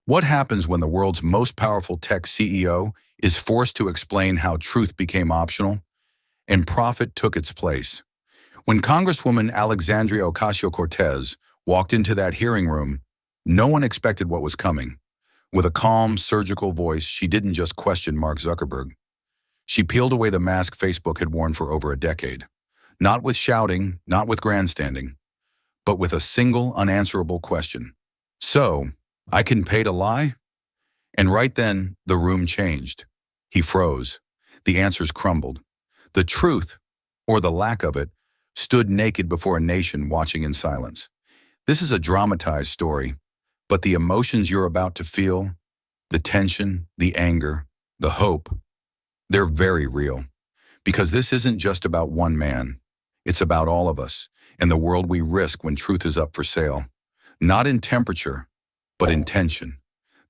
What happens when the world's most powerful tech CEO is forced to explain how truth became optional and profit took its place? When Congresswoman Alexandria Ocasio-Cortez walked into that hearing room, no one expected what was coming. With a calm, surgical voice, she didn't just question Mark Zuckerberg. She peeled away the mask Facebook had worn for over a decade. Not with shouting, not with grandstanding, but with a single unanswerable question. So, I can pay to lie? And right then, the room changed. He froze. The answers crumbled. The truth, or the lack of it, stood naked before a nation watching in silence. This is a dramatized story, but the emotions you're about to feel, the tension, the anger, the hope, they're very real. Because this isn't just about one man. It's about all of us and the world we risk when truth is up for sale. Not in temperature, but in tension.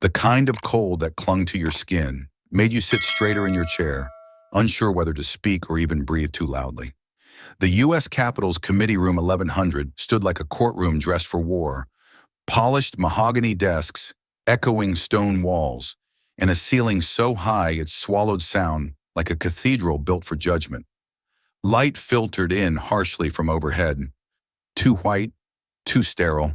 The kind of cold that clung to your skin, made you sit straighter in your chair, unsure whether to speak or even breathe too loudly. The U.S. Capitol's Committee Room 1100 stood like a courtroom dressed for war. Polished mahogany desks, echoing stone walls, and a ceiling so high it swallowed sound like a cathedral built for judgment. Light filtered in harshly from overhead, too white, too sterile,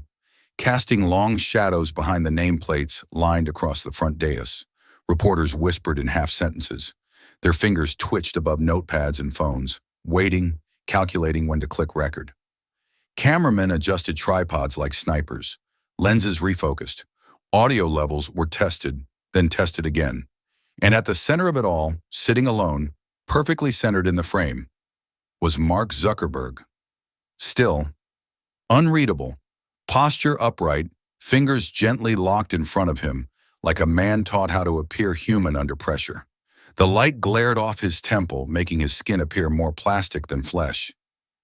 casting long shadows behind the nameplates lined across the front dais. Reporters whispered in half sentences. Their fingers twitched above notepads and phones, waiting, calculating when to click record. Cameramen adjusted tripods like snipers. Lenses refocused. Audio levels were tested, then tested again. And at the center of it all, sitting alone, perfectly centered in the frame, was Mark Zuckerberg. Still, unreadable, posture upright, fingers gently locked in front of him, like a man taught how to appear human under pressure. The light glared off his temple, making his skin appear more plastic than flesh.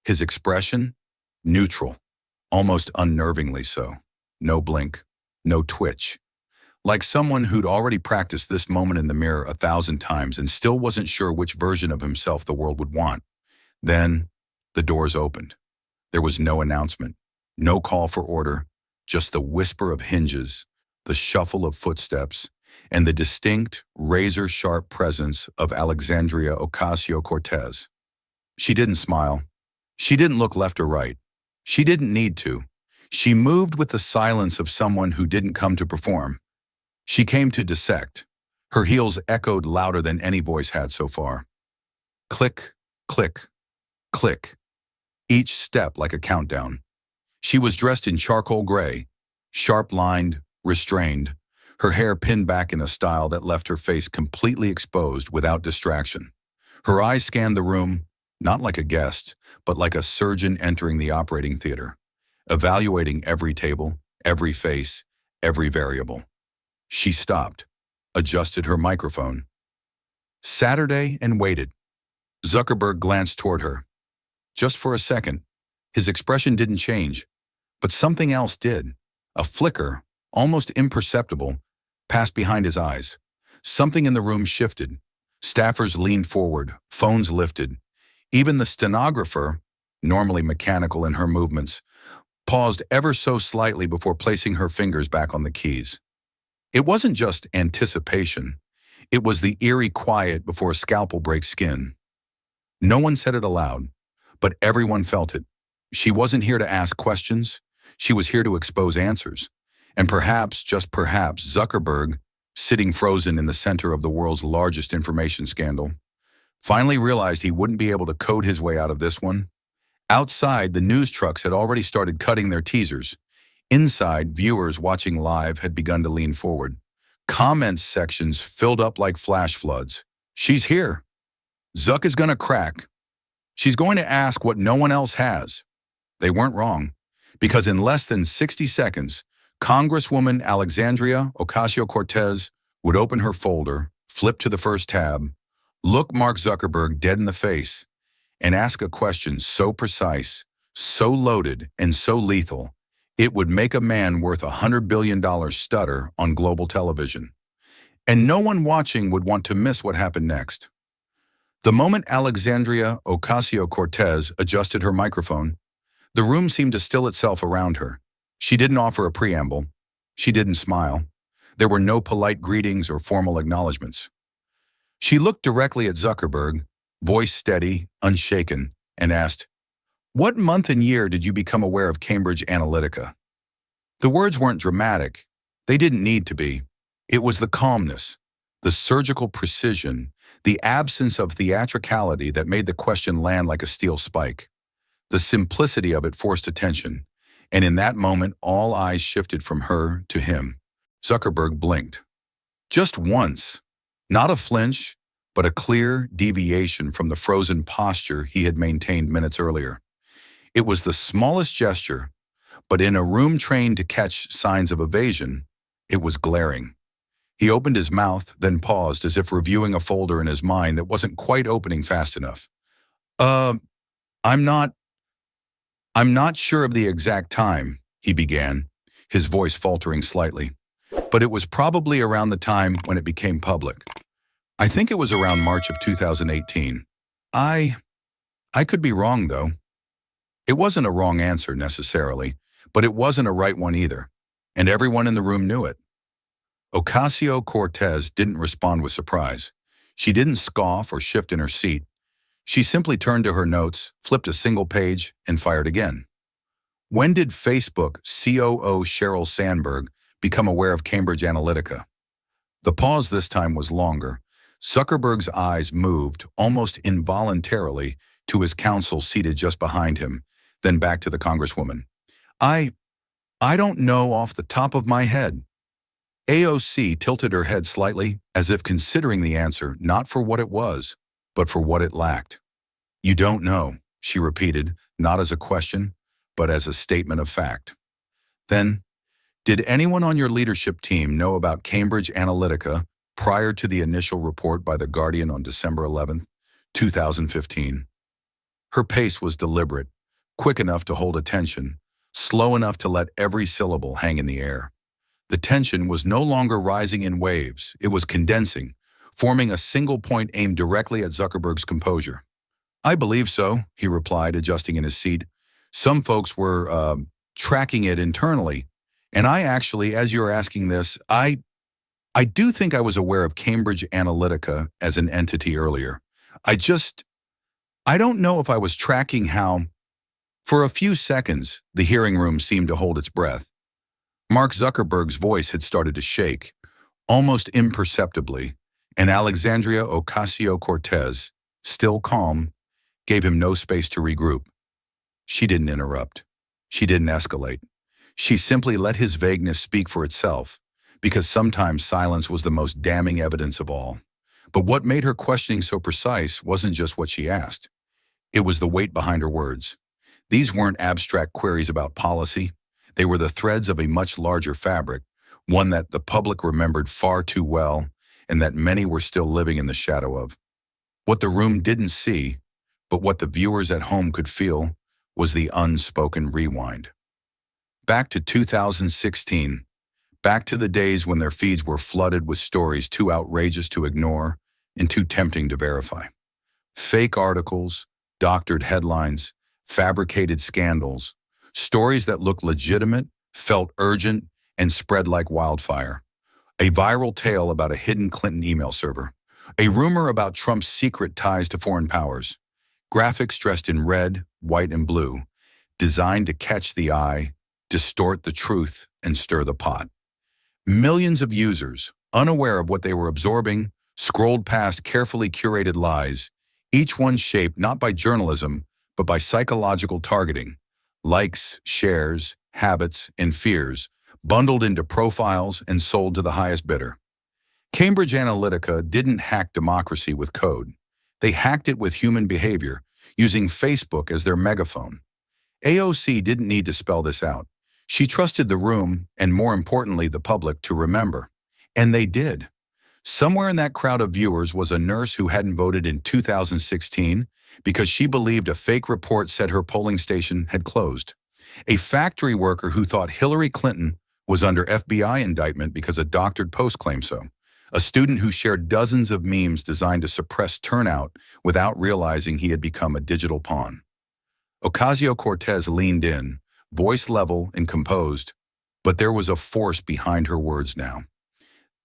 His expression? Neutral, almost unnervingly so. No blink, no twitch. Like someone who'd already practiced this moment in the mirror 1,000 times and still wasn't sure which version of himself the world would want. Then, the doors opened. There was no announcement, no call for order, just the whisper of hinges, the shuffle of footsteps, and the distinct, razor-sharp presence of Alexandria Ocasio-Cortez. She didn't smile. She didn't look left or right. She didn't need to. She moved with the silence of someone who didn't come to perform. She came to dissect. Her heels echoed louder than any voice had so far. Click, click, click. Each step like a countdown. She was dressed in charcoal gray, sharp-lined, restrained, her hair pinned back in a style that left her face completely exposed without distraction. Her eyes scanned the room, not like a guest, but like a surgeon entering the operating theater, evaluating every table, every face, every variable. She stopped, adjusted her microphone. Saturday and waited. Zuckerberg glanced toward her. Just for a second, his expression didn't change, but something else did. A flicker, almost imperceptible, passed behind his eyes. Something in the room shifted. Staffers leaned forward, phones lifted. Even the stenographer, normally mechanical in her movements, paused ever so slightly before placing her fingers back on the keys. It wasn't just anticipation. It was the eerie quiet before a scalpel breaks skin. No one said it aloud, but everyone felt it. She wasn't here to ask questions. She was here to expose answers. And perhaps, just perhaps, Zuckerberg, sitting frozen in the center of the world's largest information scandal, finally realized he wouldn't be able to code his way out of this one. Outside, the news trucks had already started cutting their teasers. Inside, viewers watching live had begun to lean forward. Comments sections filled up like flash floods. She's here. Zuck is gonna crack. She's going to ask what no one else has. They weren't wrong, because in less than 60 seconds, Congresswoman Alexandria Ocasio-Cortez would open her folder, flip to the first tab, look Mark Zuckerberg dead in the face, and ask a question so precise, so loaded, and so lethal, it would make a man worth $100 billion stutter on global television. And no one watching would want to miss what happened next. The moment Alexandria Ocasio-Cortez adjusted her microphone, the room seemed to still itself around her. She didn't offer a preamble. She didn't smile. There were no polite greetings or formal acknowledgments. She looked directly at Zuckerberg, voice steady, unshaken, and asked, "What month and year did you become aware of Cambridge Analytica?" The words weren't dramatic. They didn't need to be. It was the calmness, the surgical precision, the absence of theatricality that made the question land like a steel spike. The simplicity of it forced attention, and in that moment, all eyes shifted from her to him. Zuckerberg blinked. Just once. Not a flinch, but a clear deviation from the frozen posture he had maintained minutes earlier. It was the smallest gesture, but in a room trained to catch signs of evasion, it was glaring. He opened his mouth, then paused as if reviewing a folder in his mind that wasn't quite opening fast enough. I'm not sure of the exact time," he began, his voice faltering slightly. "But it was probably around the time when it became public. I think it was around March of 2018. I could be wrong, though." It wasn't a wrong answer, necessarily, but it wasn't a right one either, and everyone in the room knew it. Ocasio-Cortez didn't respond with surprise. She didn't scoff or shift in her seat. She simply turned to her notes, flipped a single page, and fired again. When did Facebook COO Sheryl Sandberg become aware of Cambridge Analytica? The pause this time was longer. Zuckerberg's eyes moved, almost involuntarily, to his counsel seated just behind him, then back to the Congresswoman. I don't know off the top of my head." AOC tilted her head slightly, as if considering the answer not for what it was, but for what it lacked. "You don't know," she repeated, not as a question, but as a statement of fact. Then, "Did anyone on your leadership team know about Cambridge Analytica prior to the initial report by The Guardian on December 11, 2015? Her pace was deliberate, quick enough to hold attention, slow enough to let every syllable hang in the air. The tension was no longer rising in waves, it was condensing, forming a single point aimed directly at Zuckerberg's composure. "I believe so," he replied, adjusting in his seat. "Some folks were tracking it internally, and I actually, as you're asking this, I do think I was aware of Cambridge Analytica as an entity earlier. I don't know if I was tracking how." For a few seconds, the hearing room seemed to hold its breath. Mark Zuckerberg's voice had started to shake, almost imperceptibly, and Alexandria Ocasio-Cortez, still calm, gave him no space to regroup. She didn't interrupt. She didn't escalate. She simply let his vagueness speak for itself, because sometimes silence was the most damning evidence of all. But what made her questioning so precise wasn't just what she asked. It was the weight behind her words. These weren't abstract queries about policy. They were the threads of a much larger fabric, one that the public remembered far too well and that many were still living in the shadow of. What the room didn't see, but what the viewers at home could feel, was the unspoken rewind. Back to 2016, back to the days when their feeds were flooded with stories too outrageous to ignore and too tempting to verify. Fake articles, doctored headlines, fabricated scandals, stories that looked legitimate, felt urgent, and spread like wildfire. A viral tale about a hidden Clinton email server. A rumor about Trump's secret ties to foreign powers. Graphics dressed in red, white, and blue, designed to catch the eye, distort the truth, and stir the pot. Millions of users, unaware of what they were absorbing, scrolled past carefully curated lies, each one shaped not by journalism, but by psychological targeting. Likes, shares, habits, and fears, bundled into profiles and sold to the highest bidder. Cambridge Analytica didn't hack democracy with code. They hacked it with human behavior, using Facebook as their megaphone. AOC didn't need to spell this out. She trusted the room, and more importantly, the public, to remember. And they did. Somewhere in that crowd of viewers was a nurse who hadn't voted in 2016 because she believed a fake report said her polling station had closed. A factory worker who thought Hillary Clinton was under FBI indictment because a doctored post claimed so. A student who shared dozens of memes designed to suppress turnout without realizing he had become a digital pawn. Ocasio-Cortez leaned in, voice level and composed, but there was a force behind her words now.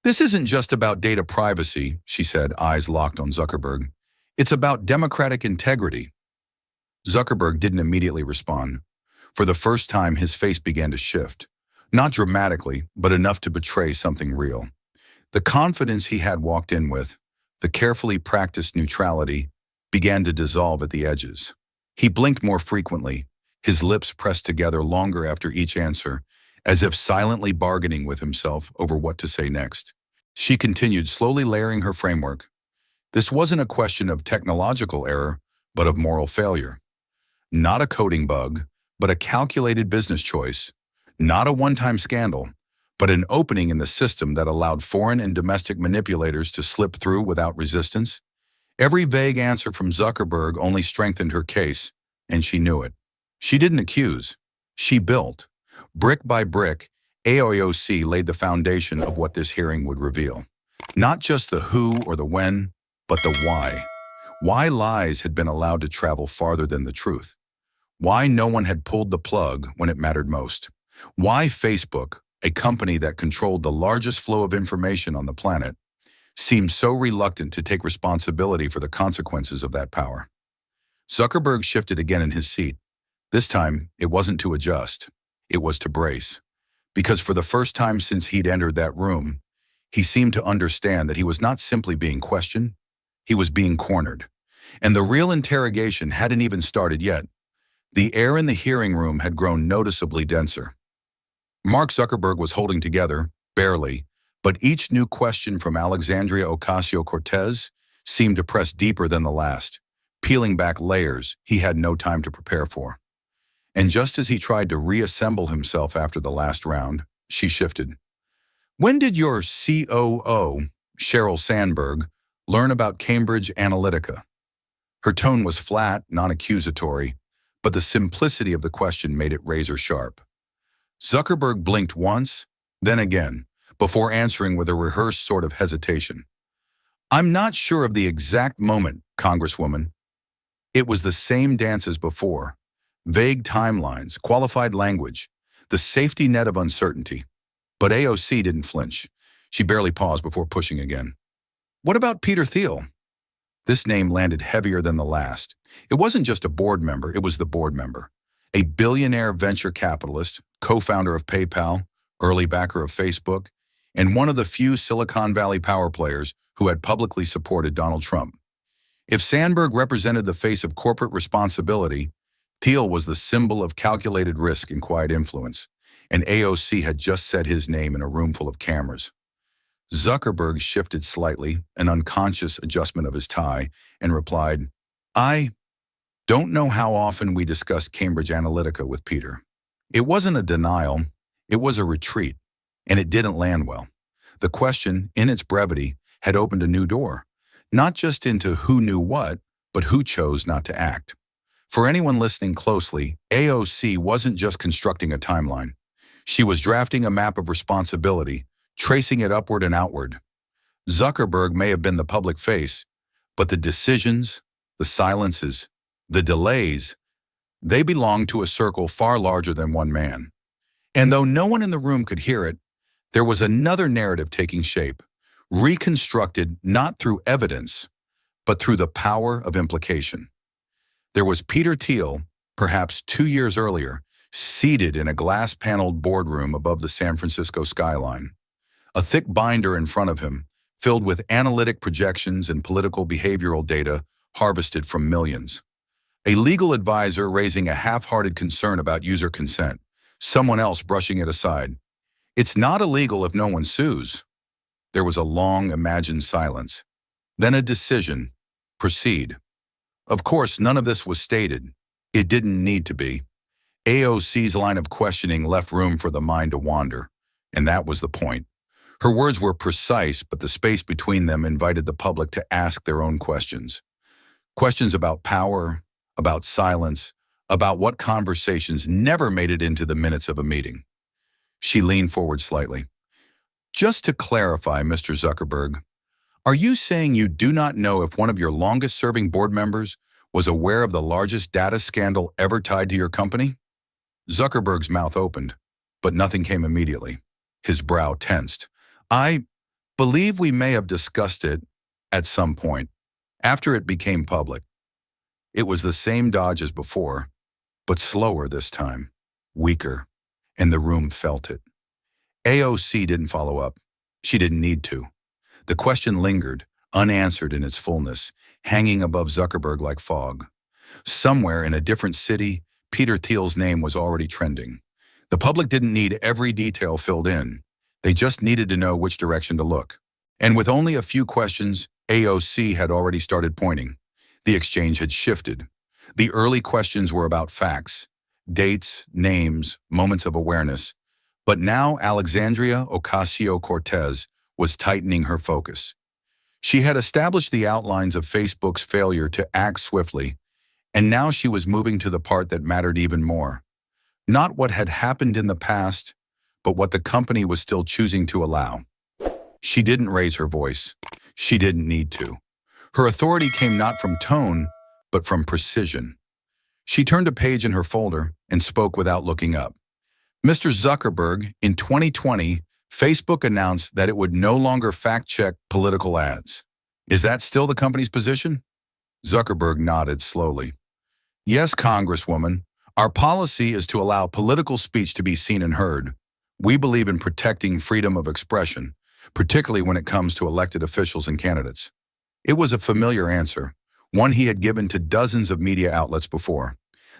This isn't just about data privacy, she said, eyes locked on Zuckerberg. It's about democratic integrity. Zuckerberg didn't immediately respond. For the first time, his face began to shift. Not dramatically, but enough to betray something real. The confidence he had walked in with, the carefully practiced neutrality, began to dissolve at the edges. He blinked more frequently, his lips pressed together longer after each answer, as if silently bargaining with himself over what to say next. She continued, slowly layering her framework. This wasn't a question of technological error, but of moral failure. Not a coding bug, but a calculated business choice. Not a one-time scandal, but an opening in the system that allowed foreign and domestic manipulators to slip through without resistance. Every vague answer from Zuckerberg only strengthened her case, and she knew it. She didn't accuse. She built. Brick by brick, AOC laid the foundation of what this hearing would reveal. Not just the who or the when, but the why. Why lies had been allowed to travel farther than the truth. Why no one had pulled the plug when it mattered most. Why Facebook, a company that controlled the largest flow of information on the planet, seemed so reluctant to take responsibility for the consequences of that power. Zuckerberg shifted again in his seat. This time, it wasn't to adjust. It was to brace. Because for the first time since he'd entered that room, he seemed to understand that he was not simply being questioned, he was being cornered. And the real interrogation hadn't even started yet. The air in the hearing room had grown noticeably denser. Mark Zuckerberg was holding together, barely, but each new question from Alexandria Ocasio-Cortez seemed to press deeper than the last, peeling back layers he had no time to prepare for. And just as he tried to reassemble himself after the last round, she shifted. When did your COO, Sheryl Sandberg, learn about Cambridge Analytica? Her tone was flat, non-accusatory, but the simplicity of the question made it razor-sharp. Zuckerberg blinked once, then again, before answering with a rehearsed sort of hesitation. I'm not sure of the exact moment, Congresswoman. It was the same dance as before. Vague timelines, qualified language, the safety net of uncertainty. But AOC didn't flinch. She barely paused before pushing again. What about Peter Thiel? This name landed heavier than the last. It wasn't just a board member, it was the board member. A billionaire venture capitalist, co-founder of PayPal, early backer of Facebook, and one of the few Silicon Valley power players who had publicly supported Donald Trump. If Sandberg represented the face of corporate responsibility, Thiel was the symbol of calculated risk and quiet influence, and AOC had just said his name in a room full of cameras. Zuckerberg shifted slightly, an unconscious adjustment of his tie, and replied, I don't know how often we discussed Cambridge Analytica with Peter. It wasn't a denial, it was a retreat, and it didn't land well. The question, in its brevity, had opened a new door, not just into who knew what, but who chose not to act. For anyone listening closely, AOC wasn't just constructing a timeline. She was drafting a map of responsibility, tracing it upward and outward. Zuckerberg may have been the public face, but the decisions, the silences, the delays, they belonged to a circle far larger than one man. And though no one in the room could hear it, there was another narrative taking shape, reconstructed not through evidence, but through the power of implication. There was Peter Thiel, perhaps 2 years earlier, seated in a glass-paneled boardroom above the San Francisco skyline. A thick binder in front of him, filled with analytic projections and political behavioral data harvested from millions. A legal advisor raising a half-hearted concern about user consent, someone else brushing it aside. It's not illegal if no one sues. There was a long, imagined silence. Then a decision. Proceed. Of course, none of this was stated. It didn't need to be. AOC's line of questioning left room for the mind to wander, and that was the point. Her words were precise, but the space between them invited the public to ask their own questions. Questions about power, about silence, about what conversations never made it into the minutes of a meeting. She leaned forward slightly. Just to clarify, Mr. Zuckerberg, are you saying you do not know if one of your longest-serving board members was aware of the largest data scandal ever tied to your company? Zuckerberg's mouth opened, but nothing came immediately. His brow tensed. believe we may have discussed it at some point after it became public. It was the same dodge as before, but slower this time, weaker, and the room felt it. AOC didn't follow up. She didn't need to. The question lingered, unanswered in its fullness, hanging above Zuckerberg like fog. Somewhere in a different city, Peter Thiel's name was already trending. The public didn't need every detail filled in. They just needed to know which direction to look. And with only a few questions, AOC had already started pointing. The exchange had shifted. The early questions were about facts, dates, names, moments of awareness. But now Alexandria Ocasio-Cortez was tightening her focus. She had established the outlines of Facebook's failure to act swiftly, and now she was moving to the part that mattered even more. Not what had happened in the past, but what the company was still choosing to allow. She didn't raise her voice. She didn't need to. Her authority came not from tone, but from precision. She turned a page in her folder and spoke without looking up. Mr. Zuckerberg, in 2020, Facebook announced that it would no longer fact-check political ads. Is that still the company's position? Zuckerberg nodded slowly. Yes, Congresswoman. Our policy is to allow political speech to be seen and heard. We believe in protecting freedom of expression, particularly when it comes to elected officials and candidates. It was a familiar answer, one he had given to dozens of media outlets before.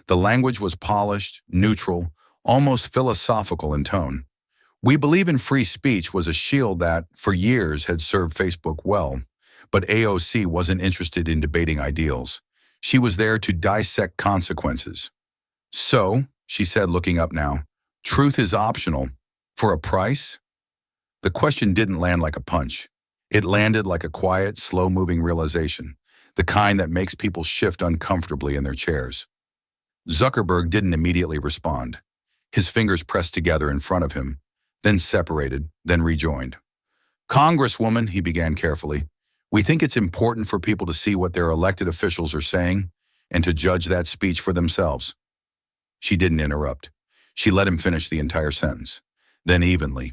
The language was polished, neutral, almost philosophical in tone. We believe in free speech was a shield that, for years, had served Facebook well, but AOC wasn't interested in debating ideals. She was there to dissect consequences. So, she said, looking up now, truth is optional. For a price? The question didn't land like a punch. It landed like a quiet, slow-moving realization, the kind that makes people shift uncomfortably in their chairs. Zuckerberg didn't immediately respond. His fingers pressed together in front of him, then separated, then rejoined. Congresswoman, he began carefully, we think it's important for people to see what their elected officials are saying and to judge that speech for themselves. She didn't interrupt. She let him finish the entire sentence. Then evenly.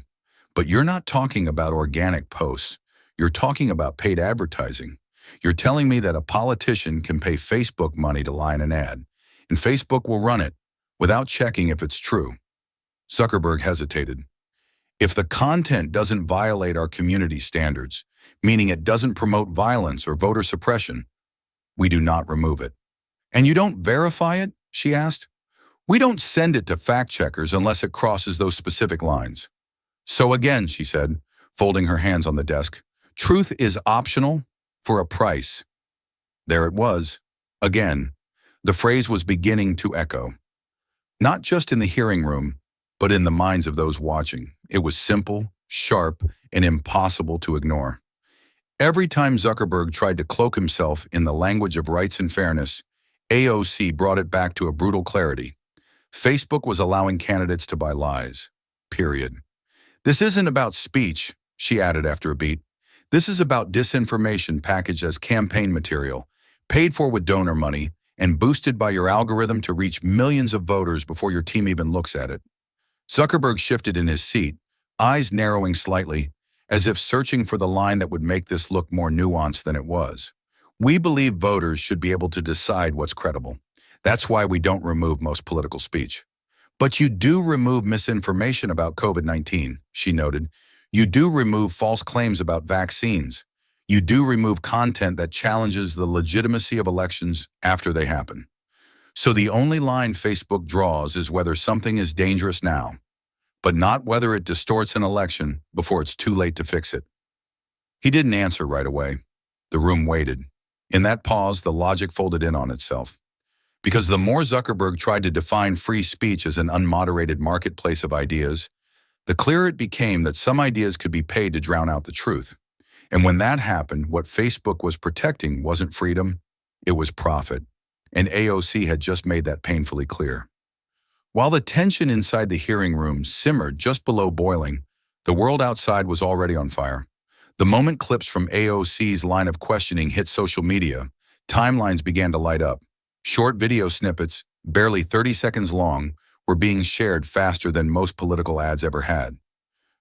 But you're not talking about organic posts. You're talking about paid advertising. You're telling me that a politician can pay Facebook money to line an ad, and Facebook will run it without checking if it's true. Zuckerberg hesitated. If the content doesn't violate our community standards, meaning it doesn't promote violence or voter suppression, we do not remove it. And you don't verify it? She asked. We don't send it to fact-checkers unless it crosses those specific lines. So again, she said, folding her hands on the desk, truth is optional for a price. There it was. Again, the phrase was beginning to echo. Not just in the hearing room, but in the minds of those watching. It was simple, sharp, and impossible to ignore. Every time Zuckerberg tried to cloak himself in the language of rights and fairness, AOC brought it back to a brutal clarity. Facebook was allowing candidates to buy lies. Period. This isn't about speech, she added after a beat. This is about disinformation packaged as campaign material, paid for with donor money, and boosted by your algorithm to reach millions of voters before your team even looks at it. Zuckerberg shifted in his seat, eyes narrowing slightly, as if searching for the line that would make this look more nuanced than it was. We believe voters should be able to decide what's credible. That's why we don't remove most political speech. But you do remove misinformation about COVID-19, she noted. You do remove false claims about vaccines. You do remove content that challenges the legitimacy of elections after they happen. So the only line Facebook draws is whether something is dangerous now, but not whether it distorts an election before it's too late to fix it. He didn't answer right away. The room waited. In that pause, the logic folded in on itself. Because the more Zuckerberg tried to define free speech as an unmoderated marketplace of ideas, the clearer it became that some ideas could be paid to drown out the truth. And when that happened, what Facebook was protecting wasn't freedom, it was profit. And AOC had just made that painfully clear. While the tension inside the hearing room simmered just below boiling, the world outside was already on fire. The moment clips from AOC's line of questioning hit social media, timelines began to light up. Short video snippets, barely 30 seconds long, were being shared faster than most political ads ever had.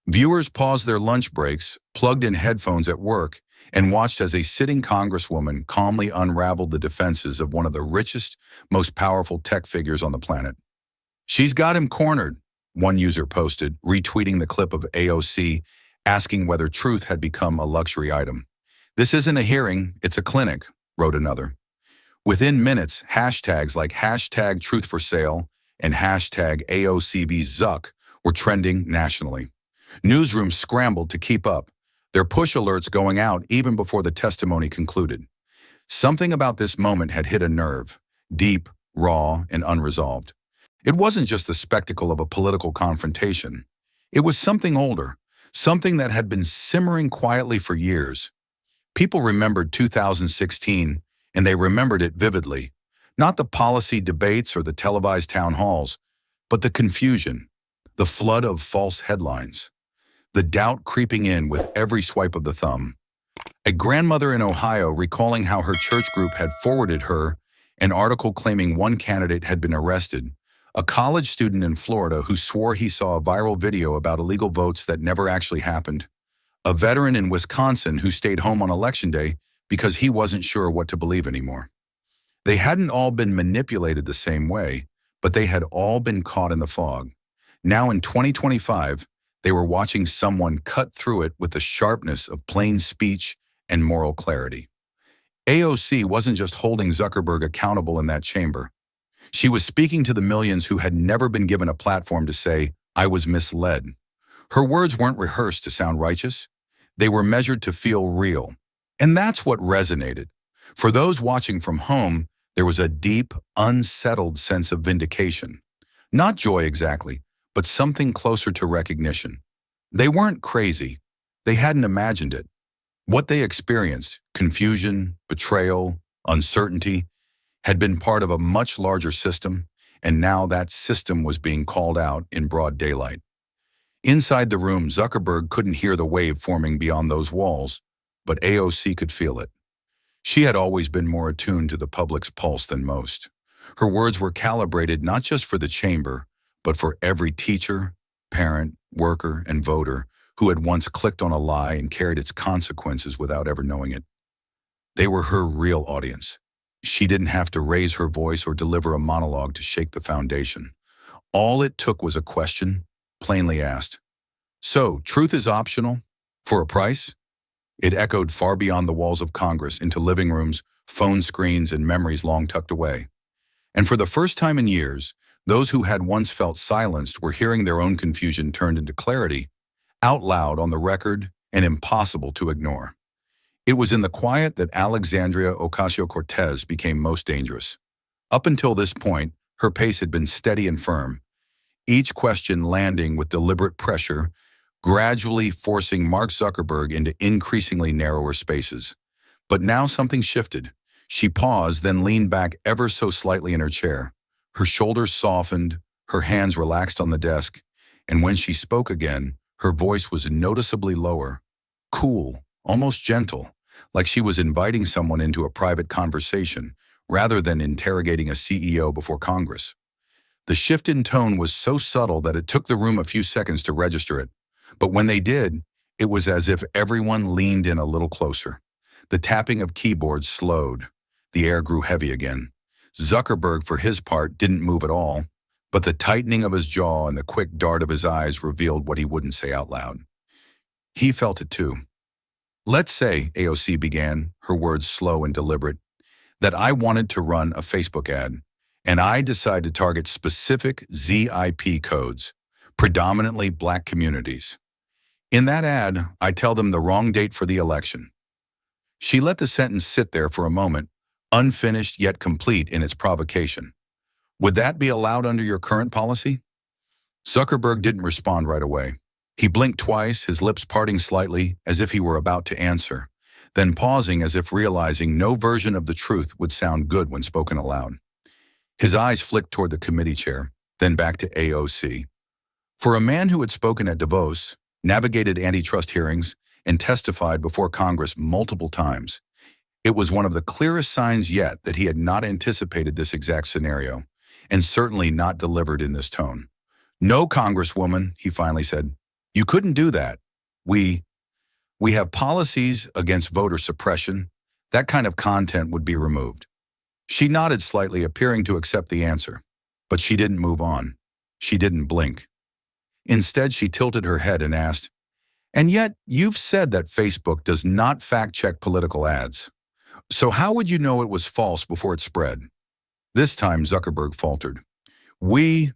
Viewers paused their lunch breaks, plugged in headphones at work, and watched as a sitting congresswoman calmly unraveled the defenses of one of the richest, most powerful tech figures on the planet. "She's got him cornered," one user posted, retweeting the clip of AOC asking whether truth had become a luxury item. "This isn't a hearing, it's a clinic," wrote another. Within minutes, hashtags like hashtag truth for sale and hashtag AOCV Zuck were trending nationally. Newsrooms scrambled to keep up, their push alerts going out even before the testimony concluded. Something about this moment had hit a nerve, deep, raw, and unresolved. It wasn't just the spectacle of a political confrontation. It was something older, something that had been simmering quietly for years. People remembered 2016, and they remembered it vividly. Not the policy debates or the televised town halls, but the confusion, the flood of false headlines, the doubt creeping in with every swipe of the thumb. A grandmother in Ohio recalling how her church group had forwarded her an article claiming one candidate had been arrested, a college student in Florida who swore he saw a viral video about illegal votes that never actually happened, a veteran in Wisconsin who stayed home on Election Day because he wasn't sure what to believe anymore. They hadn't all been manipulated the same way, but they had all been caught in the fog. Now in 2025, they were watching someone cut through it with the sharpness of plain speech and moral clarity. AOC wasn't just holding Zuckerberg accountable in that chamber. She was speaking to the millions who had never been given a platform to say, "I was misled." Her words weren't rehearsed to sound righteous. They were measured to feel real. And that's what resonated. For those watching from home, there was a deep, unsettled sense of vindication. Not joy exactly, but something closer to recognition. They weren't crazy. They hadn't imagined it. What they experienced, confusion, betrayal, uncertainty, had been part of a much larger system, and now that system was being called out in broad daylight. Inside the room, Zuckerberg couldn't hear the wave forming beyond those walls, but AOC could feel it. She had always been more attuned to the public's pulse than most. Her words were calibrated not just for the chamber, but for every teacher, parent, worker, and voter who had once clicked on a lie and carried its consequences without ever knowing it. They were her real audience. She didn't have to raise her voice or deliver a monologue to shake the foundation. All it took was a question, plainly asked. "So, truth is optional? For a price?" It echoed far beyond the walls of Congress into living rooms, phone screens, and memories long tucked away. And for the first time in years, those who had once felt silenced were hearing their own confusion turned into clarity, out loud on the record and impossible to ignore. It was in the quiet that Alexandria Ocasio-Cortez became most dangerous. Up until this point, her pace had been steady and firm, each question landing with deliberate pressure, gradually forcing Mark Zuckerberg into increasingly narrower spaces. But now something shifted. She paused, then leaned back ever so slightly in her chair. Her shoulders softened, her hands relaxed on the desk, and when she spoke again, her voice was noticeably lower, cool, almost gentle, like she was inviting someone into a private conversation rather than interrogating a CEO before Congress. The shift in tone was so subtle that it took the room a few seconds to register it. But when they did, it was as if everyone leaned in a little closer. The tapping of keyboards slowed. The air grew heavy again. Zuckerberg, for his part, didn't move at all, but the tightening of his jaw and the quick dart of his eyes revealed what he wouldn't say out loud. He felt it too. "Let's say," AOC began, her words slow and deliberate, "that I wanted to run a Facebook ad, and I decided to target specific ZIP codes, predominantly Black communities. In that ad, I tell them the wrong date for the election." She let the sentence sit there for a moment, unfinished yet complete in its provocation. "Would that be allowed under your current policy?" Zuckerberg didn't respond right away. He blinked twice, his lips parting slightly as if he were about to answer, then pausing as if realizing no version of the truth would sound good when spoken aloud. His eyes flicked toward the committee chair, then back to AOC. For a man who had spoken at Davos, navigated antitrust hearings, and testified before Congress multiple times, it was one of the clearest signs yet that he had not anticipated this exact scenario, and certainly not delivered in this tone. "No, Congresswoman," he finally said. You couldn't do that. We, we have policies against voter suppression. That kind of content would be removed. She nodded slightly, appearing to accept the answer. But she didn't move on. She didn't blink. Instead, she tilted her head and asked, "And yet, you've said that Facebook does not fact-check political ads. So how would you know it was false before it spread?" This time, Zuckerberg faltered. We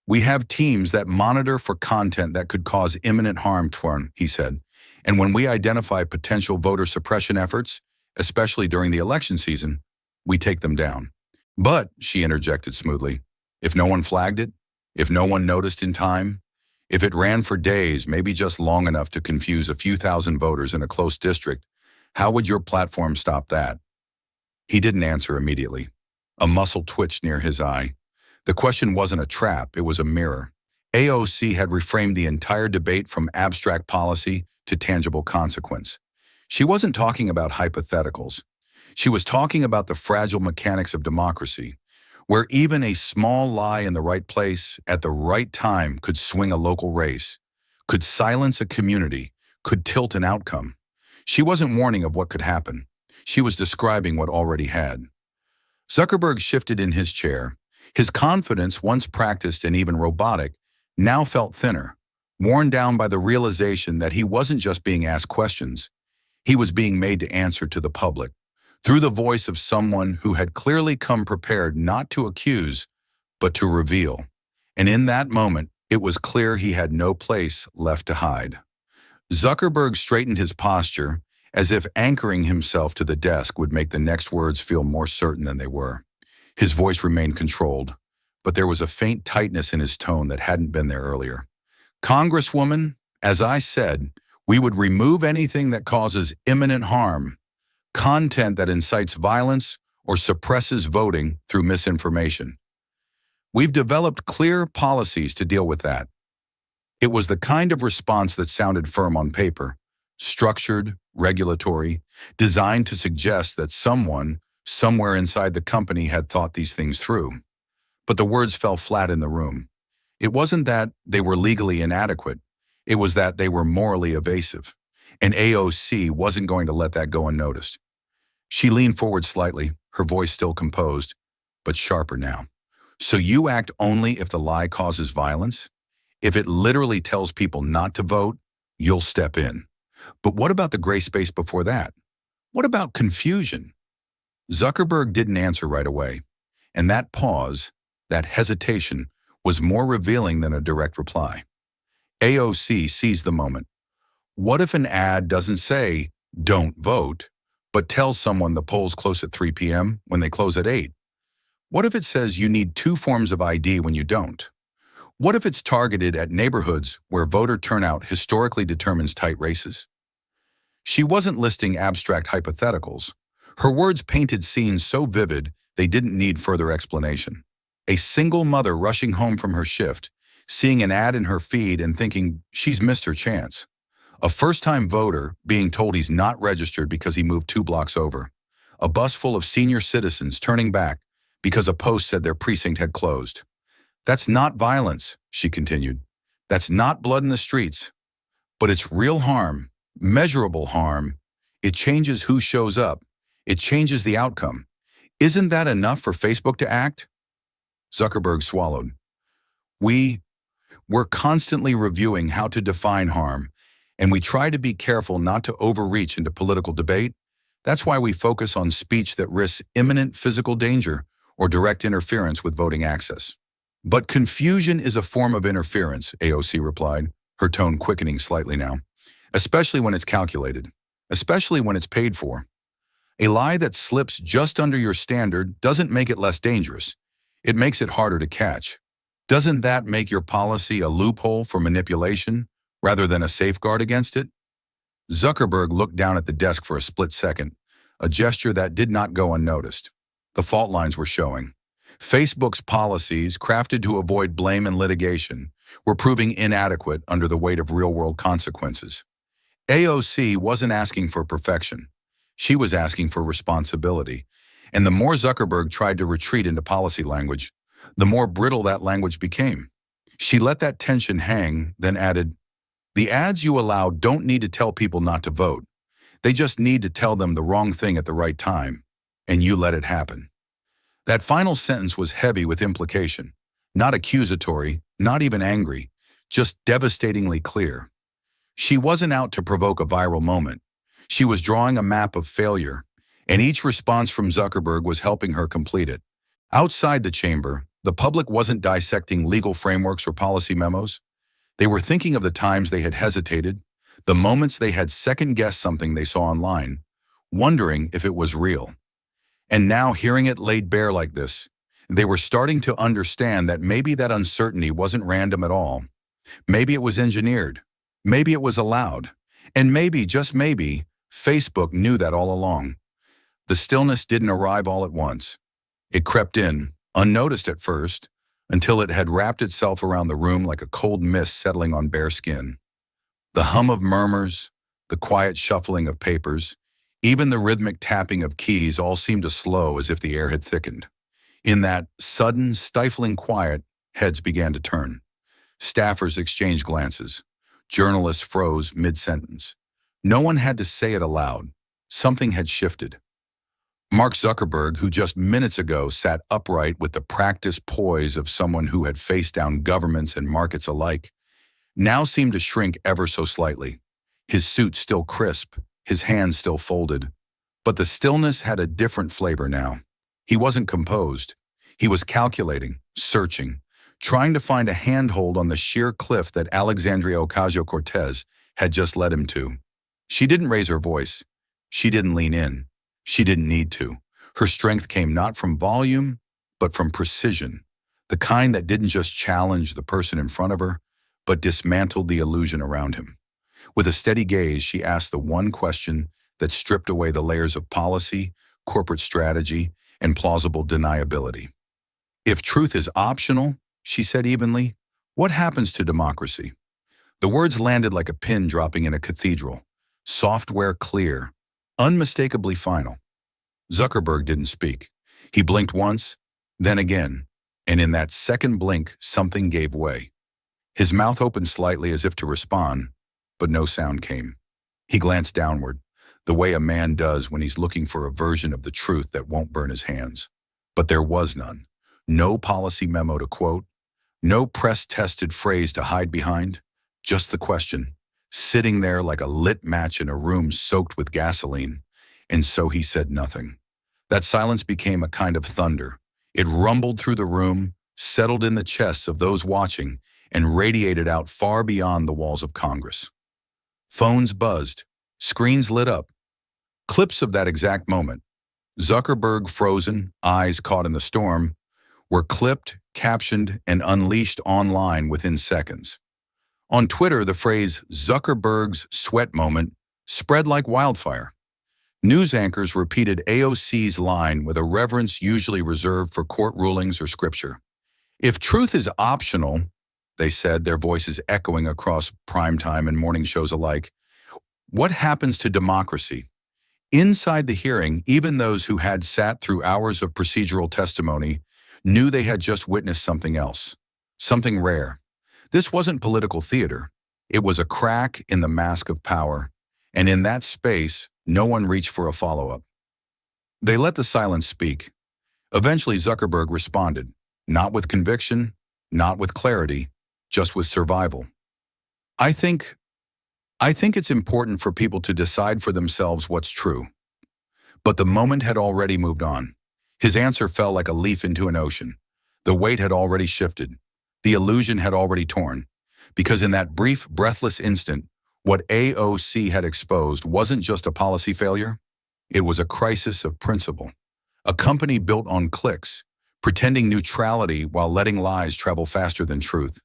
have teams that monitor for content that could cause imminent harm, he said. And when we identify potential voter suppression efforts, especially during the election season, we take them down. But, she interjected smoothly, if no one flagged it, if no one noticed in time, if it ran for days, maybe just long enough to confuse a few thousand voters in a close district, how would your platform stop that? He didn't answer immediately. A muscle twitched near his eye. The question wasn't a trap, it was a mirror. AOC had reframed the entire debate from abstract policy to tangible consequence. She wasn't talking about hypotheticals. She was talking about the fragile mechanics of democracy, where even a small lie in the right place at the right time could swing a local race, could silence a community, could tilt an outcome. She wasn't warning of what could happen. She was describing what already had. Zuckerberg shifted in his chair. His confidence, once practiced and even robotic, now felt thinner, worn down by the realization that he wasn't just being asked questions. He was being made to answer to the public, through the voice of someone who had clearly come prepared not to accuse, but to reveal. And in that moment, it was clear he had no place left to hide. Zuckerberg straightened his posture, as if anchoring himself to the desk would make the next words feel more certain than they were. His voice remained controlled, but there was a faint tightness in his tone that hadn't been there earlier. "Congresswoman, as I said, we would remove anything that causes imminent harm, content that incites violence or suppresses voting through misinformation. We've developed clear policies to deal with that." It was the kind of response that sounded firm on paper, structured, regulatory, designed to suggest that someone, somewhere inside the company had thought these things through. But the words fell flat in the room. It wasn't that they were legally inadequate. It was that they were morally evasive. And AOC wasn't going to let that go unnoticed. She leaned forward slightly, her voice still composed, but sharper now. "So you act only if the lie causes violence? If it literally tells people not to vote, you'll step in. But what about the gray space before that? What about confusion?" Zuckerberg didn't answer right away, and that pause, that hesitation, was more revealing than a direct reply. AOC seized the moment. What if an ad doesn't say, "Don't vote," but tells someone the polls close at 3 p.m. when they close at 8? What if it says you need 2 forms of ID when you don't? What if it's targeted at neighborhoods where voter turnout historically determines tight races? She wasn't listing abstract hypotheticals. Her words painted scenes so vivid they didn't need further explanation. A single mother rushing home from her shift, seeing an ad in her feed and thinking she's missed her chance. A first-time voter being told he's not registered because he moved 2 blocks over. A bus full of senior citizens turning back because a post said their precinct had closed. "That's not violence," she continued. "That's not blood in the streets. But it's real harm, measurable harm. It changes who shows up. It changes the outcome. Isn't that enough for Facebook to act?" Zuckerberg swallowed. We're constantly reviewing how to define harm, and we try to be careful not to overreach into political debate. That's why we focus on speech that risks imminent physical danger or direct interference with voting access. "But confusion is a form of interference," AOC replied, her tone quickening slightly now. "Especially when it's calculated. Especially when it's paid for. A lie that slips just under your standard doesn't make it less dangerous. It makes it harder to catch. Doesn't that make your policy a loophole for manipulation rather than a safeguard against it?" Zuckerberg looked down at the desk for a split second, a gesture that did not go unnoticed. The fault lines were showing. Facebook's policies, crafted to avoid blame and litigation, were proving inadequate under the weight of real-world consequences. AOC wasn't asking for perfection. She was asking for responsibility. And the more Zuckerberg tried to retreat into policy language, the more brittle that language became. She let that tension hang, then added, The ads you allow don't need to tell people not to vote. They just need to tell them the wrong thing at the right time, and you let it happen. That final sentence was heavy with implication, not accusatory, not even angry, just devastatingly clear. She wasn't out to provoke a viral moment. She was drawing a map of failure, and each response from Zuckerberg was helping her complete it. Outside the chamber, the public wasn't dissecting legal frameworks or policy memos. They were thinking of the times they had hesitated, the moments they had second-guessed something they saw online, wondering if it was real. And now, hearing it laid bare like this, they were starting to understand that maybe that uncertainty wasn't random at all. Maybe it was engineered. Maybe it was allowed. And maybe, just maybe, Facebook knew that all along. The stillness didn't arrive all at once. It crept in, unnoticed at first, until it had wrapped itself around the room like a cold mist settling on bare skin. The hum of murmurs, the quiet shuffling of papers, even the rhythmic tapping of keys all seemed to slow as if the air had thickened. In that sudden, stifling quiet, heads began to turn. Staffers exchanged glances. Journalists froze mid-sentence. No one had to say it aloud. Something had shifted. Mark Zuckerberg, who just minutes ago sat upright with the practiced poise of someone who had faced down governments and markets alike, now seemed to shrink ever so slightly. His suit still crisp, his hands still folded. But the stillness had a different flavor now. He wasn't composed. He was calculating, searching, trying to find a handhold on the sheer cliff that Alexandria Ocasio-Cortez had just led him to. She didn't raise her voice. She didn't lean in. She didn't need to. Her strength came not from volume, but from precision, the kind that didn't just challenge the person in front of her, but dismantled the illusion around him. With a steady gaze, she asked the one question that stripped away the layers of policy, corporate strategy, and plausible deniability. If truth is optional, she said evenly, what happens to democracy? The words landed like a pin dropping in a cathedral, software clear, unmistakably final. Zuckerberg didn't speak. He blinked once, then again, and in that second blink, something gave way. His mouth opened slightly as if to respond, but no sound came. He glanced downward, the way a man does when he's looking for a version of the truth that won't burn his hands. But there was none. No policy memo to quote, no press-tested phrase to hide behind, just the question, sitting there like a lit match in a room soaked with gasoline, and so he said nothing. That silence became a kind of thunder. It rumbled through the room, settled in the chests of those watching, and radiated out far beyond the walls of Congress. Phones buzzed, screens lit up. Clips of that exact moment, Zuckerberg frozen, eyes caught in the storm, were clipped, captioned, and unleashed online within seconds. On Twitter, the phrase Zuckerberg's sweat moment spread like wildfire. News anchors repeated AOC's line with a reverence usually reserved for court rulings or scripture. If truth is optional, they said, their voices echoing across primetime and morning shows alike, what happens to democracy? Inside the hearing, even those who had sat through hours of procedural testimony knew they had just witnessed something else, something rare. This wasn't political theater. It was a crack in the mask of power, and in that space, no one reached for a follow-up. They let the silence speak. Eventually, Zuckerberg responded, not with conviction, not with clarity, just with survival. I think it's important for people to decide for themselves what's true. But the moment had already moved on. His answer fell like a leaf into an ocean. The weight had already shifted. The illusion had already torn. Because in that brief, breathless instant, what AOC had exposed wasn't just a policy failure. It was a crisis of principle. A company built on clicks, pretending neutrality while letting lies travel faster than truth.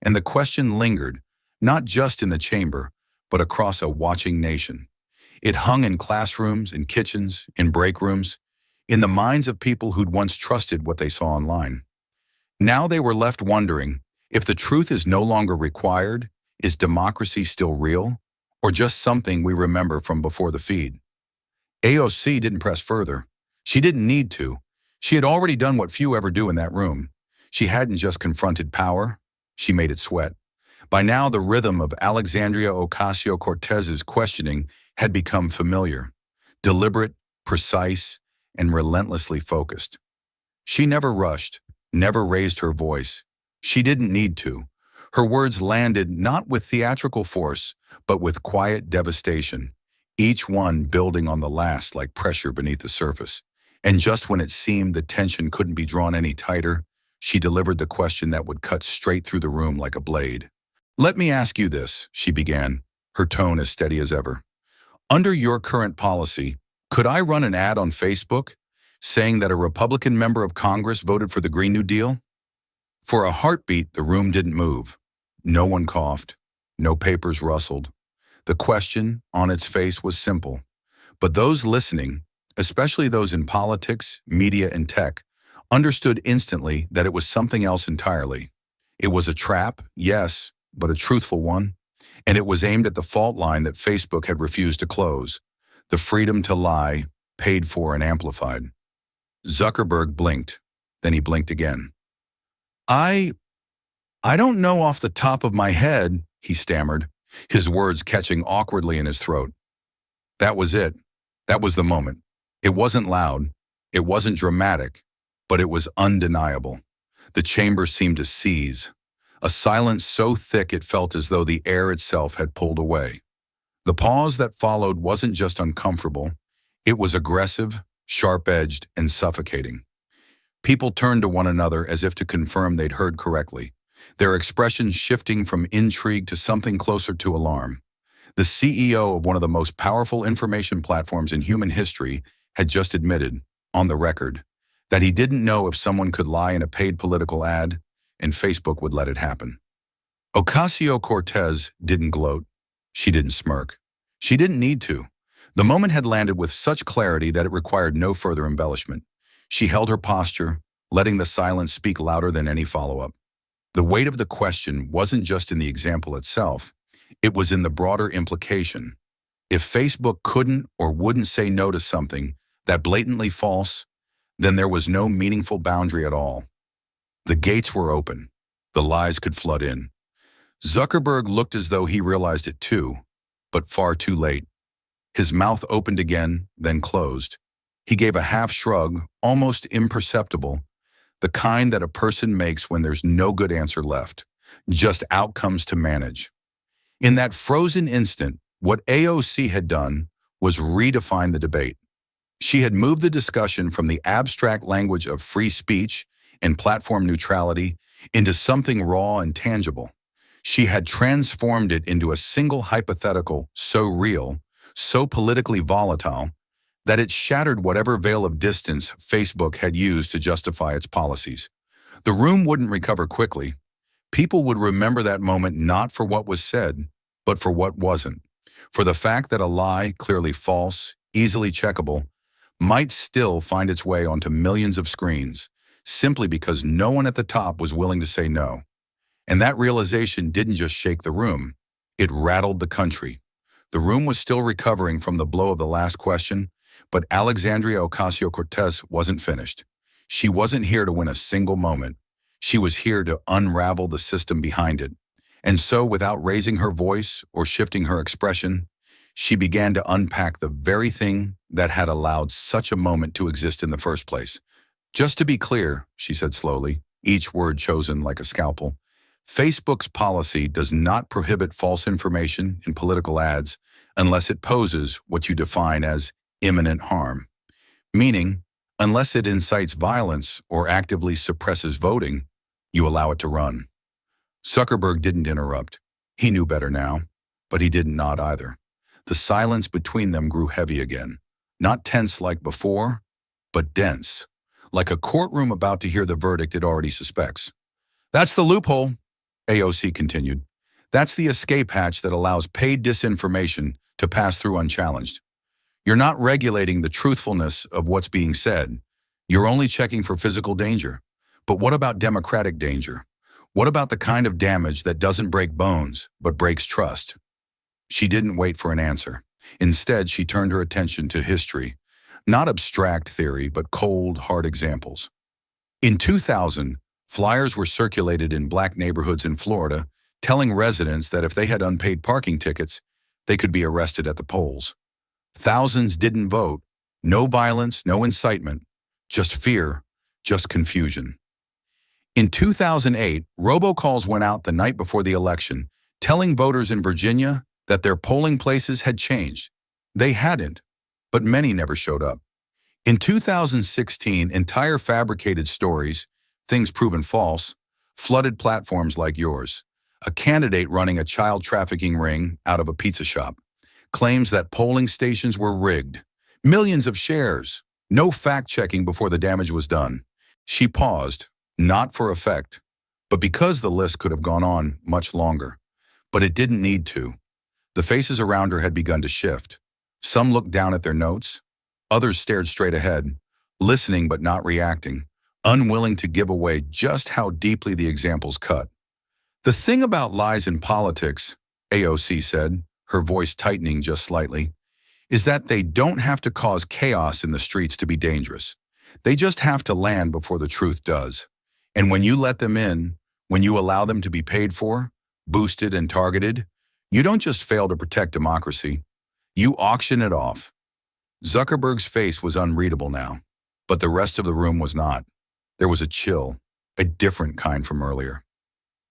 And the question lingered, not just in the chamber, but across a watching nation. It hung in classrooms, in kitchens, in break rooms, in the minds of people who'd once trusted what they saw online. Now they were left wondering, if the truth is no longer required, is democracy still real, or just something we remember from before the feed? AOC didn't press further. She didn't need to. She had already done what few ever do in that room. She hadn't just confronted power, she made it sweat. By now, the rhythm of Alexandria Ocasio-Cortez's questioning had become familiar, deliberate, precise, and relentlessly focused. She never rushed, never raised her voice. She didn't need to. Her words landed not with theatrical force, but with quiet devastation, each one building on the last like pressure beneath the surface. And just when it seemed the tension couldn't be drawn any tighter, she delivered the question that would cut straight through the room like a blade. "Let me ask you this," she began, her tone as steady as ever. "Under your current policy, could I run an ad on Facebook saying that a Republican member of Congress voted for the Green New Deal?" For a heartbeat, the room didn't move. No one coughed. No papers rustled. The question, on its face, was simple. But those listening, especially those in politics, media, and tech, understood instantly that it was something else entirely. It was a trap, yes, but a truthful one. And it was aimed at the fault line that Facebook had refused to close. The freedom to lie, paid for and amplified. Zuckerberg blinked. Then he blinked again. I don't know off the top of my head," he stammered, his words catching awkwardly in his throat. That was it. That was the moment. It wasn't loud. It wasn't dramatic. But it was undeniable. The chamber seemed to seize. A silence so thick it felt as though the air itself had pulled away. The pause that followed wasn't just uncomfortable. It was aggressive, sharp-edged, and suffocating. People turned to one another as if to confirm they'd heard correctly, their expressions shifting from intrigue to something closer to alarm. The CEO of one of the most powerful information platforms in human history had just admitted, on the record, that he didn't know if someone could lie in a paid political ad, and Facebook would let it happen. Ocasio-Cortez didn't gloat. She didn't smirk. She didn't need to. The moment had landed with such clarity that it required no further embellishment. She held her posture, letting the silence speak louder than any follow-up. The weight of the question wasn't just in the example itself, it was in the broader implication. If Facebook couldn't or wouldn't say no to something that blatantly false, then there was no meaningful boundary at all. The gates were open. The lies could flood in. Zuckerberg looked as though he realized it too, but far too late. His mouth opened again, then closed. He gave a half shrug, almost imperceptible, the kind that a person makes when there's no good answer left, just outcomes to manage. In that frozen instant, what AOC had done was redefine the debate. She had moved the discussion from the abstract language of free speech and platform neutrality into something raw and tangible. She had transformed it into a single hypothetical so real, so politically volatile, that it shattered whatever veil of distance Facebook had used to justify its policies. The room wouldn't recover quickly. People would remember that moment not for what was said, but for what wasn't. For the fact that a lie, clearly false, easily checkable, might still find its way onto millions of screens, simply because no one at the top was willing to say no. And that realization didn't just shake the room, it rattled the country. The room was still recovering from the blow of the last question, but Alexandria Ocasio-Cortez wasn't finished. She wasn't here to win a single moment. She was here to unravel the system behind it. And so, without raising her voice or shifting her expression, she began to unpack the very thing that had allowed such a moment to exist in the first place. "Just to be clear," she said slowly, each word chosen like a scalpel, "Facebook's policy does not prohibit false information in political ads unless it poses what you define as imminent harm. Meaning, unless it incites violence or actively suppresses voting, you allow it to run." Zuckerberg didn't interrupt. He knew better now, but he didn't nod either. The silence between them grew heavy again, not tense like before, but dense, like a courtroom about to hear the verdict it already suspects. "That's the loophole," AOC continued. "That's the escape hatch that allows paid disinformation to pass through unchallenged. You're not regulating the truthfulness of what's being said. You're only checking for physical danger. But what about democratic danger? What about the kind of damage that doesn't break bones, but breaks trust?" She didn't wait for an answer. Instead, she turned her attention to history. Not abstract theory, but cold, hard examples. In 2000, flyers were circulated in black neighborhoods in Florida telling residents that if they had unpaid parking tickets, they could be arrested at the polls. Thousands didn't vote. No violence, no incitement, just fear, just confusion. In 2008, robocalls went out the night before the election, telling voters in Virginia that their polling places had changed. They hadn't, but many never showed up. In 2016, entire fabricated stories, things proven false, flooded platforms like yours. A candidate running a child trafficking ring out of a pizza shop claims that polling stations were rigged. Millions of shares. No fact-checking before the damage was done. She paused, not for effect, but because the list could have gone on much longer. But it didn't need to. The faces around her had begun to shift. Some looked down at their notes. Others stared straight ahead, listening but not reacting, unwilling to give away just how deeply the examples cut. The thing about lies in politics, AOC said, her voice tightening just slightly, is that they don't have to cause chaos in the streets to be dangerous. They just have to land before the truth does. And when you let them in, when you allow them to be paid for, boosted and targeted, you don't just fail to protect democracy, you auction it off. Zuckerberg's face was unreadable now, but the rest of the room was not. There was a chill, a different kind from earlier.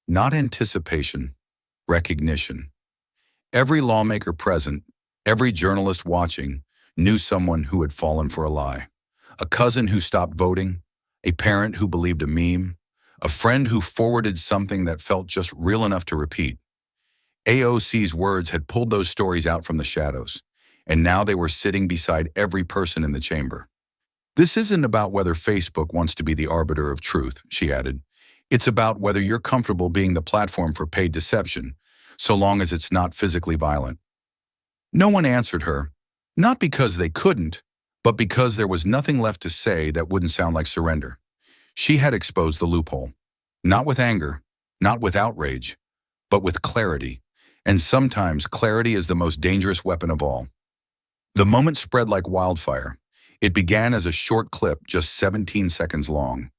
Not anticipation, recognition. Every lawmaker present, every journalist watching, knew someone who had fallen for a lie. A cousin who stopped voting, a parent who believed a meme, a friend who forwarded something that felt just real enough to repeat. AOC's words had pulled those stories out from the shadows, and now they were sitting beside every person in the chamber. This isn't about whether Facebook wants to be the arbiter of truth, she added. It's about whether you're comfortable being the platform for paid deception, so long as it's not physically violent. No one answered her, not because they couldn't, but because there was nothing left to say that wouldn't sound like surrender. She had exposed the loophole, not with anger, not with outrage, but with clarity. And sometimes clarity is the most dangerous weapon of all. The moment spread like wildfire. It began as a short clip, just 17 seconds long.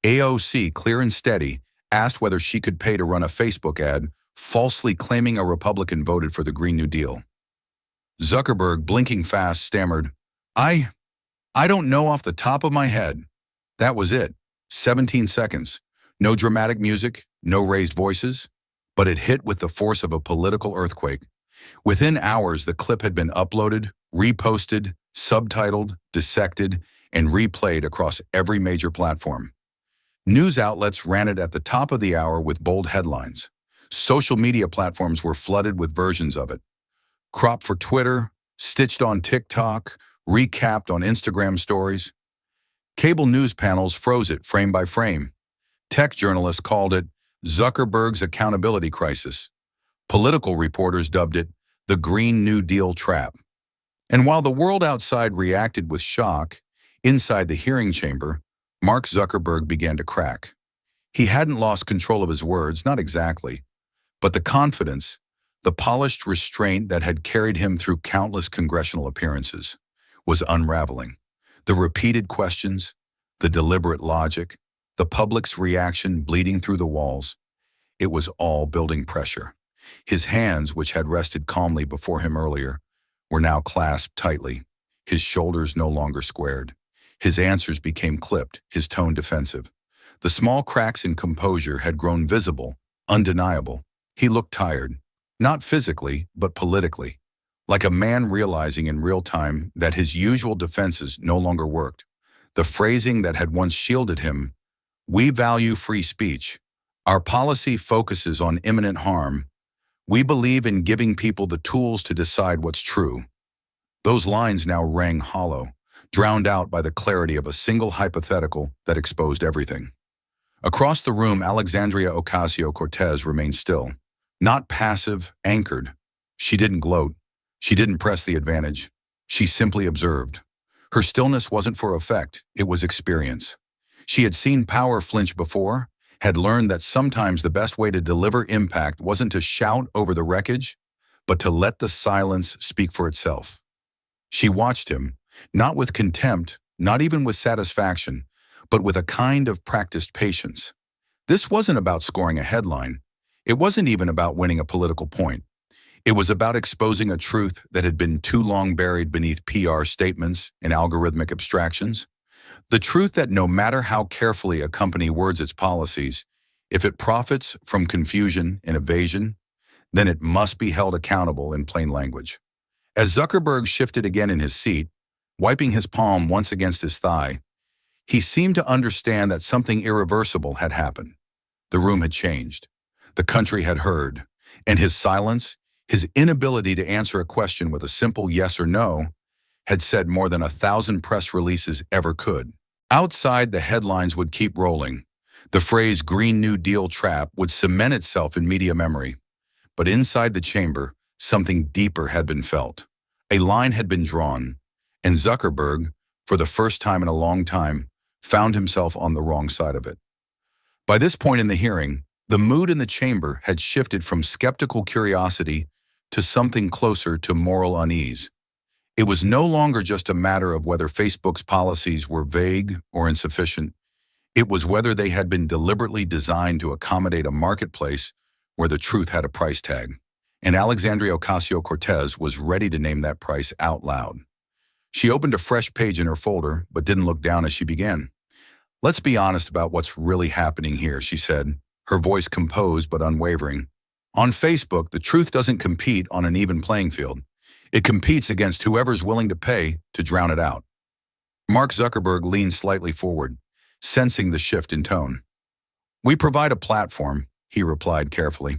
AOC, clear and steady, asked whether she could pay to run a Facebook ad, falsely claiming a Republican voted for the Green New Deal. Zuckerberg, blinking fast, stammered, I don't know off the top of my head. That was it. 17 seconds. No dramatic music, no raised voices, but it hit with the force of a political earthquake. Within hours, the clip had been uploaded, reposted, subtitled, dissected, and replayed across every major platform. News outlets ran it at the top of the hour with bold headlines. Social media platforms were flooded with versions of it. Cropped for Twitter, stitched on TikTok, recapped on Instagram stories. Cable news panels froze it frame by frame. Tech journalists called it Zuckerberg's accountability crisis. Political reporters dubbed it the Green New Deal trap. And while the world outside reacted with shock, inside the hearing chamber, Mark Zuckerberg began to crack. He hadn't lost control of his words, not exactly, but the confidence, the polished restraint that had carried him through countless congressional appearances, was unraveling. The repeated questions, the deliberate logic, the public's reaction bleeding through the walls, it was all building pressure. His hands, which had rested calmly before him earlier, were now clasped tightly, his shoulders no longer squared. His answers became clipped, his tone defensive. The small cracks in composure had grown visible, undeniable. He looked tired, not physically, but politically, like a man realizing in real time that his usual defenses no longer worked. The phrasing that had once shielded him, "We value free speech. Our policy focuses on imminent harm. We believe in giving people the tools to decide what's true." Those lines now rang hollow, drowned out by the clarity of a single hypothetical that exposed everything. Across the room, Alexandria Ocasio-Cortez remained still, not passive, anchored. She didn't gloat. She didn't press the advantage. She simply observed. Her stillness wasn't for effect, it was experience. She had seen power flinch before, had learned that sometimes the best way to deliver impact wasn't to shout over the wreckage, but to let the silence speak for itself. She watched him, not with contempt, not even with satisfaction, but with a kind of practiced patience. This wasn't about scoring a headline. It wasn't even about winning a political point. It was about exposing a truth that had been too long buried beneath PR statements and algorithmic abstractions. The truth that no matter how carefully a company words its policies, if it profits from confusion and evasion, then it must be held accountable in plain language. As Zuckerberg shifted again in his seat, wiping his palm once against his thigh, he seemed to understand that something irreversible had happened. The room had changed. The country had heard. And his silence, his inability to answer a question with a simple yes or no, had said more than 1,000 press releases ever could. Outside, the headlines would keep rolling. The phrase Green New Deal trap would cement itself in media memory. But inside the chamber, something deeper had been felt. A line had been drawn, and Zuckerberg, for the first time in a long time, found himself on the wrong side of it. By this point in the hearing, the mood in the chamber had shifted from skeptical curiosity to something closer to moral unease. It was no longer just a matter of whether Facebook's policies were vague or insufficient. It was whether they had been deliberately designed to accommodate a marketplace where the truth had a price tag. And Alexandria Ocasio-Cortez was ready to name that price out loud. She opened a fresh page in her folder, but didn't look down as she began. "Let's be honest about what's really happening here," she said, her voice composed but unwavering. "On Facebook, the truth doesn't compete on an even playing field. It competes against whoever's willing to pay to drown it out." Mark Zuckerberg leaned slightly forward, sensing the shift in tone. "We provide a platform," he replied carefully.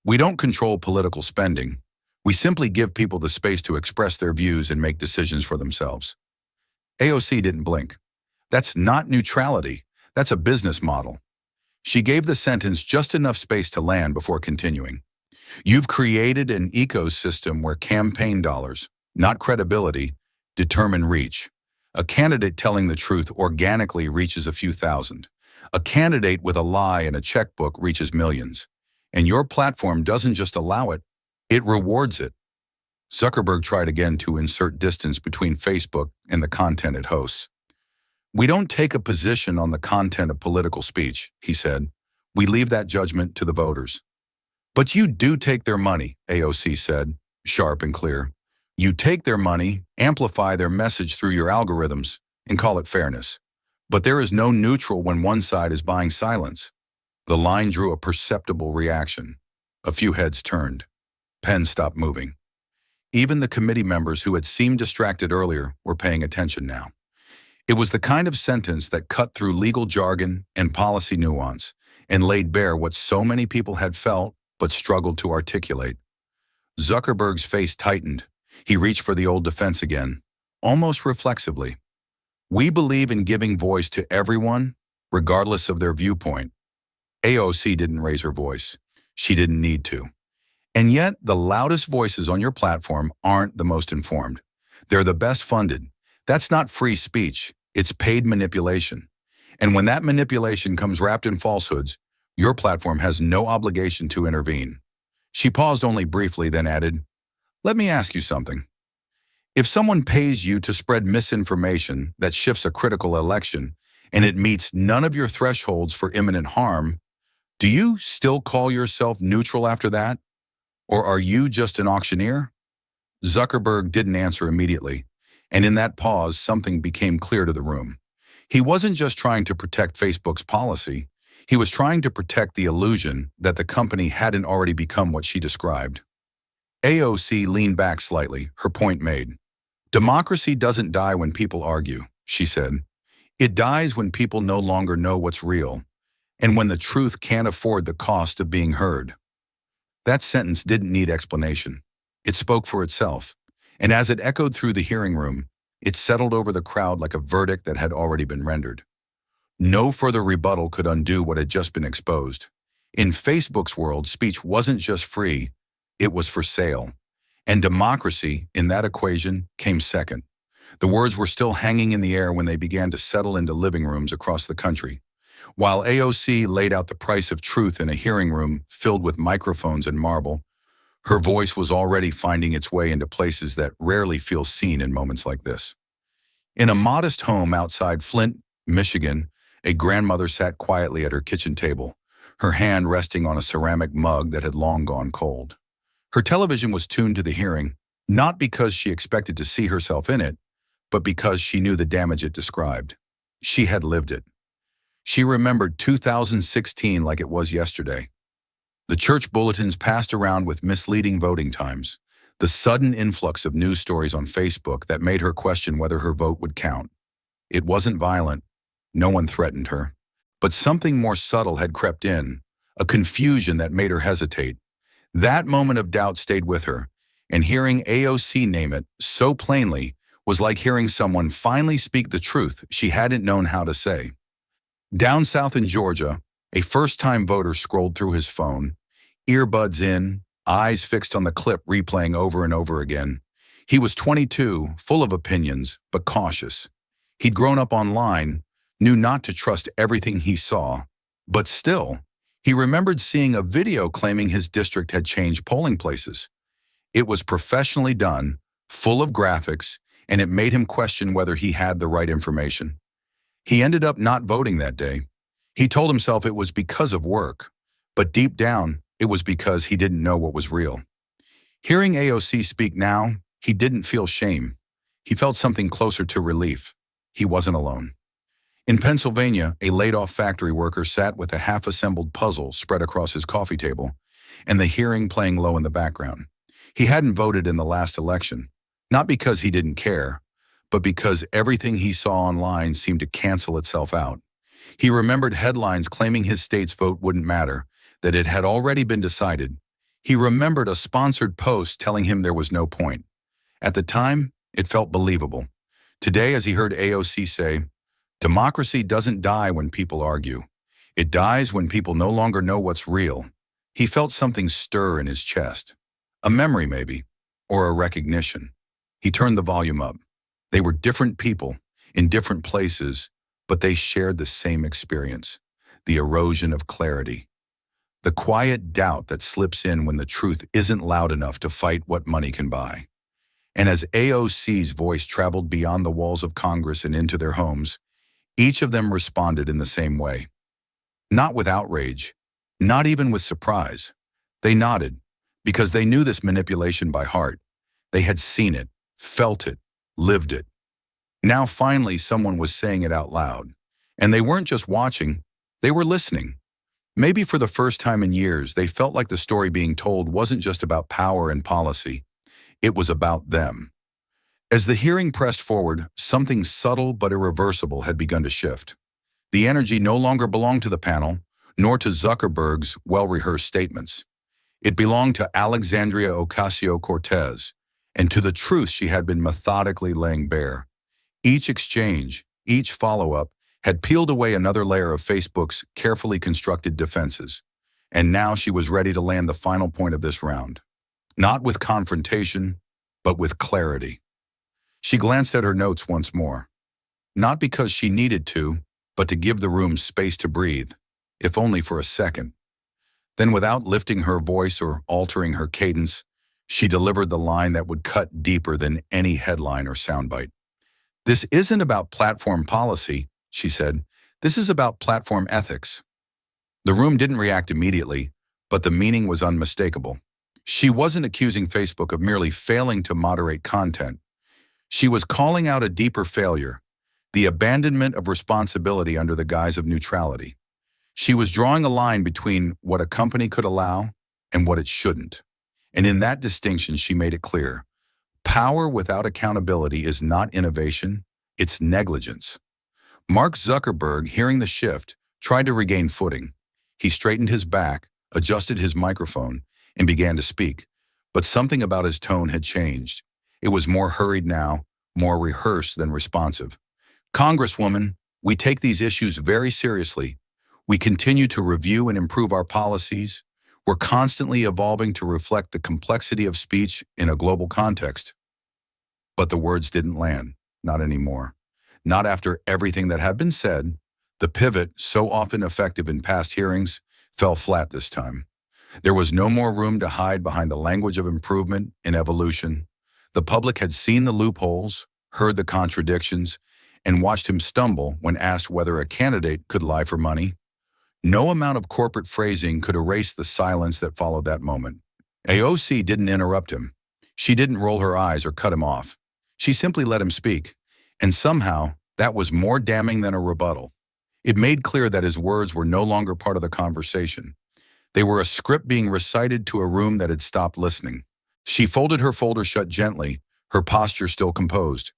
"We don't control political spending. We simply give people the space to express their views and make decisions for themselves." AOC didn't blink. "That's not neutrality. That's a business model." She gave the sentence just enough space to land before continuing. "You've created an ecosystem where campaign dollars, not credibility, determine reach. A candidate telling the truth organically reaches a few thousand. A candidate with a lie and a checkbook reaches millions. And your platform doesn't just allow it, it rewards it." Zuckerberg tried again to insert distance between Facebook and the content it hosts. "We don't take a position on the content of political speech," he said. "We leave that judgment to the voters." "But you do take their money," AOC said, sharp and clear. "You take their money, amplify their message through your algorithms, and call it fairness. But there is no neutral when one side is buying silence." The line drew a perceptible reaction. A few heads turned. Pens stopped moving. Even the committee members who had seemed distracted earlier were paying attention now. It was the kind of sentence that cut through legal jargon and policy nuance and laid bare what so many people had felt but struggled to articulate. Zuckerberg's face tightened. He reached for the old defense again, almost reflexively. "We believe in giving voice to everyone, regardless of their viewpoint." AOC didn't raise her voice. She didn't need to. "And yet, the loudest voices on your platform aren't the most informed. They're the best funded. That's not free speech. It's paid manipulation. And when that manipulation comes wrapped in falsehoods, your platform has no obligation to intervene." She paused only briefly, then added, "Let me ask you something. If someone pays you to spread misinformation that shifts a critical election, and it meets none of your thresholds for imminent harm, do you still call yourself neutral after that? Or are you just an auctioneer?" Zuckerberg didn't answer immediately, and in that pause, something became clear to the room. He wasn't just trying to protect Facebook's policy. He was trying to protect the illusion that the company hadn't already become what she described. AOC leaned back slightly, her point made. "Democracy doesn't die when people argue," she said. "It dies when people no longer know what's real, and when the truth can't afford the cost of being heard." That sentence didn't need explanation. It spoke for itself, and as it echoed through the hearing room, it settled over the crowd like a verdict that had already been rendered. No further rebuttal could undo what had just been exposed. In Facebook's world, speech wasn't just free, it was for sale. And democracy, in that equation, came second. The words were still hanging in the air when they began to settle into living rooms across the country. While AOC laid out the price of truth in a hearing room filled with microphones and marble, her voice was already finding its way into places that rarely feel seen in moments like this. In a modest home outside Flint, Michigan, a grandmother sat quietly at her kitchen table, her hand resting on a ceramic mug that had long gone cold. Her television was tuned to the hearing, not because she expected to see herself in it, but because she knew the damage it described. She had lived it. She remembered 2016 like it was yesterday. The church bulletins passed around with misleading voting times, the sudden influx of news stories on Facebook that made her question whether her vote would count. It wasn't violent. No one threatened her. But something more subtle had crept in, a confusion that made her hesitate. That moment of doubt stayed with her, and hearing AOC name it so plainly was like hearing someone finally speak the truth she hadn't known how to say. Down south in Georgia, a first-time voter scrolled through his phone, earbuds in, eyes fixed on the clip replaying over and over again. He was 22, full of opinions, but cautious. He'd grown up online, knew not to trust everything he saw, but still, he remembered seeing a video claiming his district had changed polling places. It was professionally done, full of graphics, and it made him question whether he had the right information. He ended up not voting that day. He told himself it was because of work, but deep down, it was because he didn't know what was real. Hearing AOC speak now, he didn't feel shame. He felt something closer to relief. He wasn't alone. In Pennsylvania, a laid-off factory worker sat with a half-assembled puzzle spread across his coffee table, and the hearing playing low in the background. He hadn't voted in the last election, not because he didn't care, but because everything he saw online seemed to cancel itself out. He remembered headlines claiming his state's vote wouldn't matter, that it had already been decided. He remembered a sponsored post telling him there was no point. At the time, it felt believable. Today, as he heard AOC say, "Democracy doesn't die when people argue. It dies when people no longer know what's real." He felt something stir in his chest. A memory, maybe, or a recognition. He turned the volume up. They were different people, in different places, but they shared the same experience, the erosion of clarity. The quiet doubt that slips in when the truth isn't loud enough to fight what money can buy. And as AOC's voice traveled beyond the walls of Congress and into their homes, each of them responded in the same way. Not with outrage, not even with surprise. They nodded, because they knew this manipulation by heart. They had seen it, felt it, lived it. Now finally someone was saying it out loud. And they weren't just watching, they were listening. Maybe for the first time in years, they felt like the story being told wasn't just about power and policy. It was about them. As the hearing pressed forward, something subtle but irreversible had begun to shift. The energy no longer belonged to the panel, nor to Zuckerberg's well-rehearsed statements. It belonged to Alexandria Ocasio-Cortez, and to the truth she had been methodically laying bare. Each exchange, each follow-up, had peeled away another layer of Facebook's carefully constructed defenses. And now she was ready to land the final point of this round. Not with confrontation, but with clarity. She glanced at her notes once more. Not because she needed to, but to give the room space to breathe, if only for a second. Then, without lifting her voice or altering her cadence, she delivered the line that would cut deeper than any headline or soundbite. "This isn't about platform policy," she said. "This is about platform ethics." The room didn't react immediately, but the meaning was unmistakable. She wasn't accusing Facebook of merely failing to moderate content. She was calling out a deeper failure, the abandonment of responsibility under the guise of neutrality. She was drawing a line between what a company could allow and what it shouldn't. And in that distinction, she made it clear. Power without accountability is not innovation, it's negligence. Mark Zuckerberg, hearing the shift, tried to regain footing. He straightened his back, adjusted his microphone, and began to speak. But something about his tone had changed. It was more hurried now, more rehearsed than responsive. "Congresswoman, we take these issues very seriously. We continue to review and improve our policies. We're constantly evolving to reflect the complexity of speech in a global context." But the words didn't land, not anymore. Not after everything that had been said. The pivot, so often effective in past hearings, fell flat this time. There was no more room to hide behind the language of improvement and evolution. The public had seen the loopholes, heard the contradictions, and watched him stumble when asked whether a candidate could lie for money. No amount of corporate phrasing could erase the silence that followed that moment. AOC didn't interrupt him. She didn't roll her eyes or cut him off. She simply let him speak. And somehow, that was more damning than a rebuttal. It made clear that his words were no longer part of the conversation. They were a script being recited to a room that had stopped listening. She folded her folder shut gently, her posture still composed.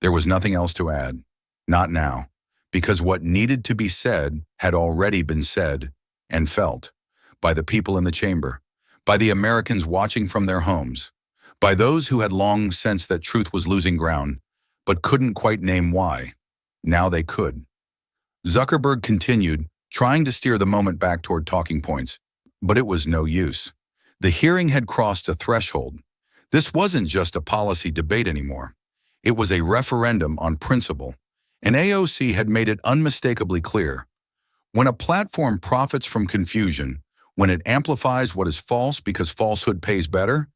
There was nothing else to add. Not now. Because what needed to be said had already been said and felt by the people in the chamber, by the Americans watching from their homes, by those who had long sensed that truth was losing ground, but couldn't quite name why. Now they could. Zuckerberg continued, trying to steer the moment back toward talking points, but it was no use. The hearing had crossed a threshold. This wasn't just a policy debate anymore. It was a referendum on principle, and AOC had made it unmistakably clear. When a platform profits from confusion, when it amplifies what is false because falsehood pays better,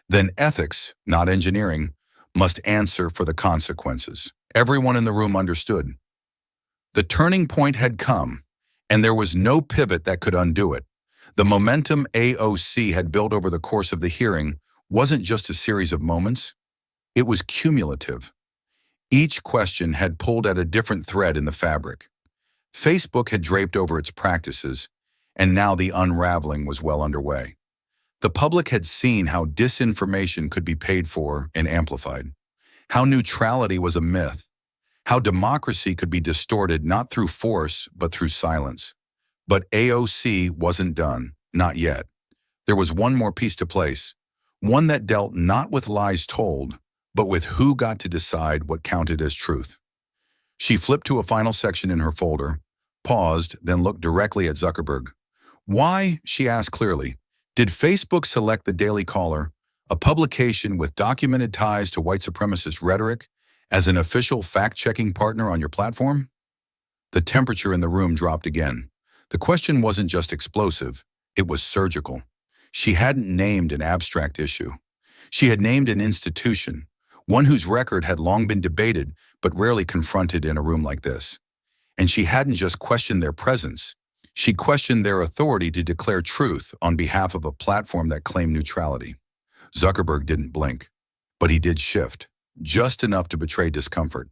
then ethics, not engineering, must answer for the consequences. Everyone in the room understood. The turning point had come, and there was no pivot that could undo it. The momentum AOC had built over the course of the hearing wasn't just a series of moments. It was cumulative. Each question had pulled at a different thread in the fabric. Facebook had draped over its practices, and now the unraveling was well underway. The public had seen how disinformation could be paid for and amplified, how neutrality was a myth, how democracy could be distorted not through force but through silence. But AOC wasn't done, not yet. There was one more piece to place, one that dealt not with lies told, but with who got to decide what counted as truth. She flipped to a final section in her folder, paused, then looked directly at Zuckerberg. Why, she asked clearly, did Facebook select the Daily Caller, a publication with documented ties to white supremacist rhetoric, as an official fact-checking partner on your platform? The temperature in the room dropped again. The question wasn't just explosive, it was surgical. She hadn't named an abstract issue. She had named an institution, one whose record had long been debated but rarely confronted in a room like this. And she hadn't just questioned their presence, she questioned their authority to declare truth on behalf of a platform that claimed neutrality. Zuckerberg didn't blink, but he did shift, just enough to betray discomfort.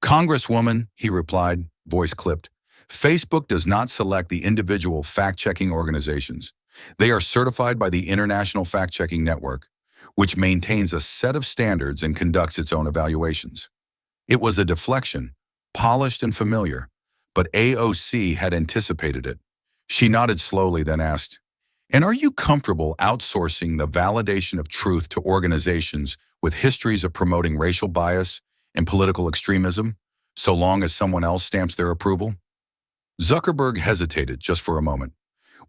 Congresswoman, he replied, voice clipped, Facebook does not select the individual fact-checking organizations. They are certified by the International Fact-Checking Network, which maintains a set of standards and conducts its own evaluations. It was a deflection, polished and familiar, but AOC had anticipated it. She nodded slowly, then asked, "And are you comfortable outsourcing the validation of truth to organizations with histories of promoting racial bias and political extremism, so long as someone else stamps their approval?" Zuckerberg hesitated just for a moment.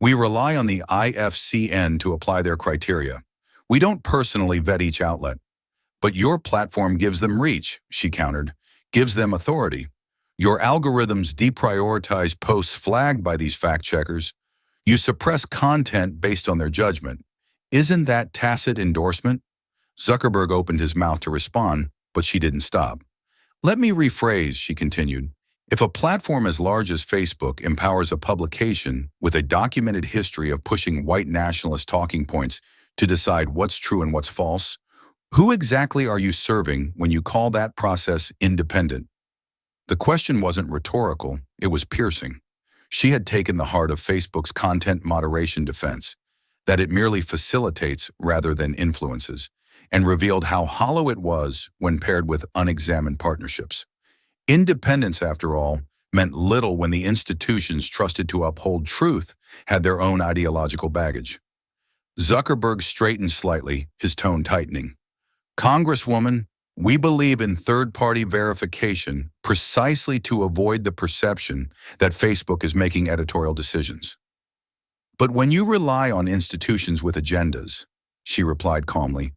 "We rely on the IFCN to apply their criteria. We don't personally vet each outlet. But your platform gives them reach," she countered, "gives them authority. Your algorithms deprioritize posts flagged by these fact-checkers. You suppress content based on their judgment. Isn't that tacit endorsement?" Zuckerberg opened his mouth to respond, but she didn't stop. "Let me rephrase," she continued. "If a platform as large as Facebook empowers a publication with a documented history of pushing white nationalist talking points to decide what's true and what's false, who exactly are you serving when you call that process independent?" The question wasn't rhetorical, it was piercing. She had taken the heart of Facebook's content moderation defense, that it merely facilitates rather than influences, and revealed how hollow it was when paired with unexamined partnerships. Independence, after all, meant little when the institutions trusted to uphold truth had their own ideological baggage. Zuckerberg straightened slightly, his tone tightening. "Congresswoman, we believe in third-party verification precisely to avoid the perception that Facebook is making editorial decisions. But when you rely on institutions with agendas," she replied calmly,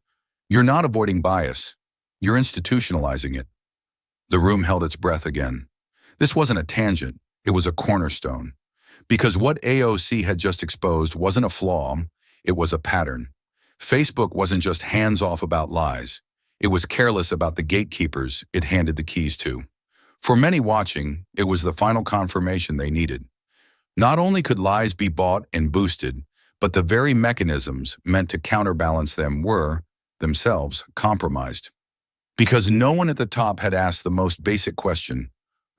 "you're not avoiding bias, you're institutionalizing it." The room held its breath again. This wasn't a tangent, it was a cornerstone. Because what AOC had just exposed wasn't a flaw, it was a pattern. Facebook wasn't just hands-off about lies. It was careless about the gatekeepers it handed the keys to. For many watching, it was the final confirmation they needed. Not only could lies be bought and boosted, but the very mechanisms meant to counterbalance them were, themselves, compromised. Because no one at the top had asked the most basic question,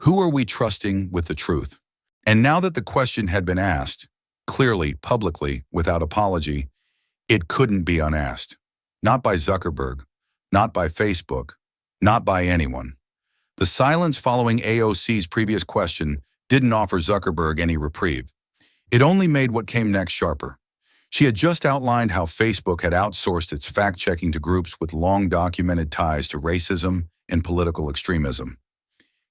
who are we trusting with the truth? And now that the question had been asked, clearly, publicly, without apology, it couldn't be unasked. Not by Zuckerberg, not by Facebook, not by anyone. The silence following AOC's previous question didn't offer Zuckerberg any reprieve. It only made what came next sharper. She had just outlined how Facebook had outsourced its fact-checking to groups with long-documented ties to racism and political extremism.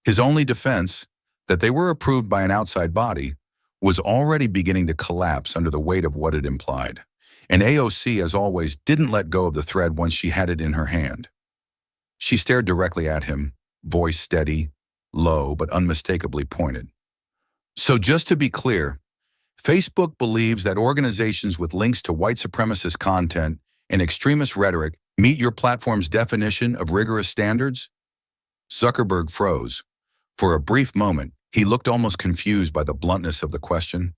His only defense, that they were approved by an outside body, was already beginning to collapse under the weight of what it implied. And AOC, as always, didn't let go of the thread once she had it in her hand. She stared directly at him, voice steady, low, but unmistakably pointed. So just to be clear, Facebook believes that organizations with links to white supremacist content and extremist rhetoric meet your platform's definition of rigorous standards? Zuckerberg froze. For a brief moment, he looked almost confused by the bluntness of the question,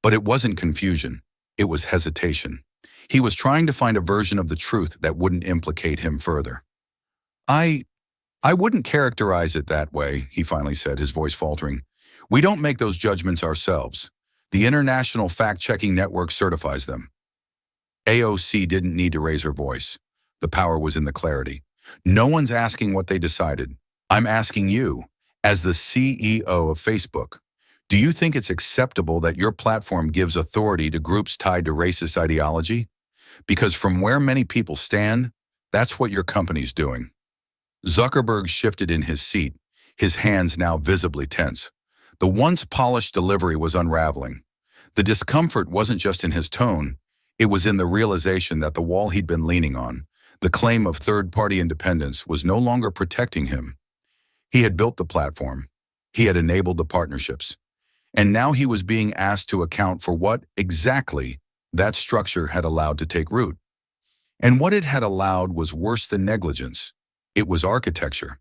but it wasn't confusion, it was hesitation. He was trying to find a version of the truth that wouldn't implicate him further. I wouldn't characterize it that way, he finally said, his voice faltering. We don't make those judgments ourselves. The International Fact-Checking Network certifies them. AOC didn't need to raise her voice. The power was in the clarity. No one's asking what they decided. I'm asking you, as the CEO of Facebook, do you think it's acceptable that your platform gives authority to groups tied to racist ideology? Because from where many people stand, that's what your company's doing. Zuckerberg shifted in his seat, his hands now visibly tense. The once polished delivery was unraveling. The discomfort wasn't just in his tone, it was in the realization that the wall he'd been leaning on, the claim of third-party independence, was no longer protecting him. He had built the platform. He had enabled the partnerships. And now he was being asked to account for what, exactly, that structure had allowed to take root. And what it had allowed was worse than negligence. It was architecture.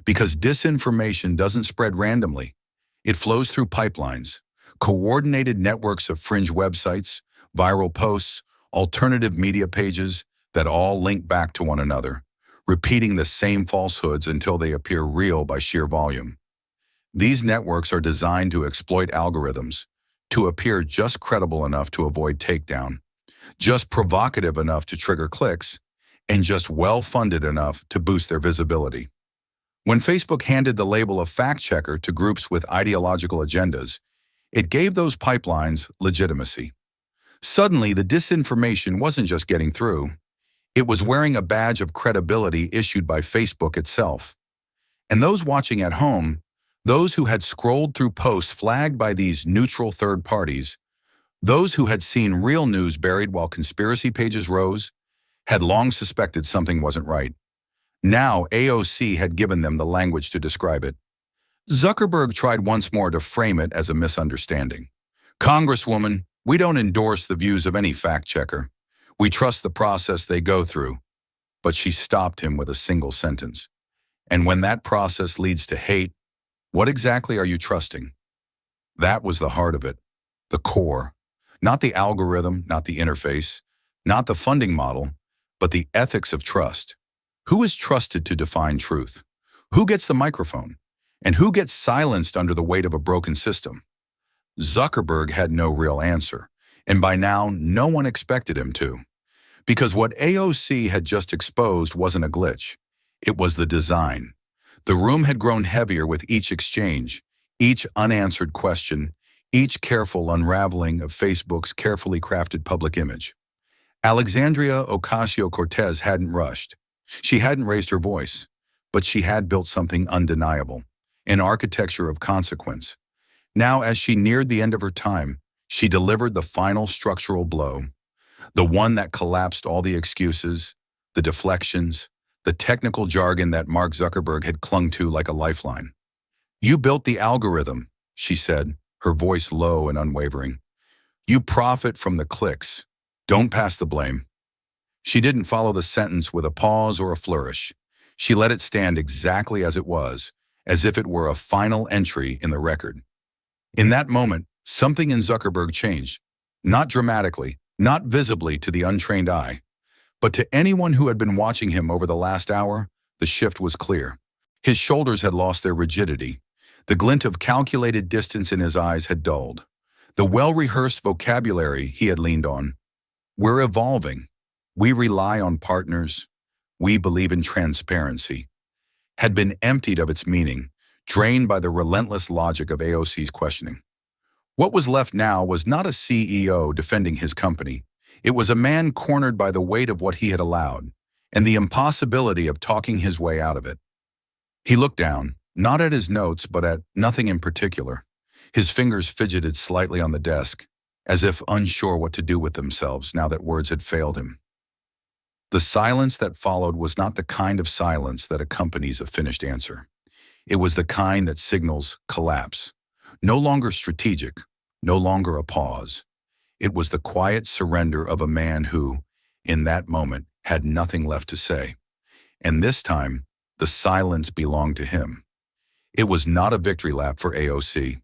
Because disinformation doesn't spread randomly. It flows through pipelines, coordinated networks of fringe websites, viral posts, alternative media pages that all link back to one another, repeating the same falsehoods until they appear real by sheer volume. These networks are designed to exploit algorithms, to appear just credible enough to avoid takedown, just provocative enough to trigger clicks, and just well-funded enough to boost their visibility. When Facebook handed the label of fact-checker to groups with ideological agendas, it gave those pipelines legitimacy. Suddenly, the disinformation wasn't just getting through. It was wearing a badge of credibility issued by Facebook itself. And those watching at home, those who had scrolled through posts flagged by these neutral third parties, those who had seen real news buried while conspiracy pages rose, had long suspected something wasn't right. Now AOC had given them the language to describe it. Zuckerberg tried once more to frame it as a misunderstanding. Congresswoman, we don't endorse the views of any fact-checker. We trust the process they go through. But she stopped him with a single sentence. And when that process leads to hate, what exactly are you trusting? That was the heart of it, the core. Not the algorithm, not the interface, not the funding model, but the ethics of trust. Who is trusted to define truth? Who gets the microphone? And who gets silenced under the weight of a broken system? Zuckerberg had no real answer, and by now, no one expected him to. Because what AOC had just exposed wasn't a glitch. It was the design. The room had grown heavier with each exchange, each unanswered question, each careful unraveling of Facebook's carefully crafted public image. Alexandria Ocasio-Cortez hadn't rushed. She hadn't raised her voice, but she had built something undeniable, an architecture of consequence. Now, as she neared the end of her time, she delivered the final structural blow, the one that collapsed all the excuses, the deflections, the technical jargon that Mark Zuckerberg had clung to like a lifeline. You built the algorithm, she said, her voice low and unwavering. You profit from the clicks. Don't pass the blame. She didn't follow the sentence with a pause or a flourish. She let it stand exactly as it was, as if it were a final entry in the record. In that moment, Something in Zuckerberg changed. Not dramatically, not visibly to the untrained eye, but to anyone who had been watching him over the last hour, the shift was clear. His shoulders had lost their rigidity. The glint of calculated distance in his eyes had dulled. The well-rehearsed vocabulary he had leaned on. We're evolving. We rely on partners. We believe in transparency. Had been emptied of its meaning, drained by the relentless logic of AOC's questioning. What was left now was not a CEO defending his company. It was a man cornered by the weight of what he had allowed, and the impossibility of talking his way out of it. He looked down, not at his notes, but at nothing in particular. His fingers fidgeted slightly on the desk, as if unsure what to do with themselves now that words had failed him. The silence that followed was not the kind of silence that accompanies a finished answer. It was the kind that signals collapse. No longer strategic, no longer a pause. It was the quiet surrender of a man who, in that moment, had nothing left to say. And this time, the silence belonged to him. It was not a victory lap for AOC.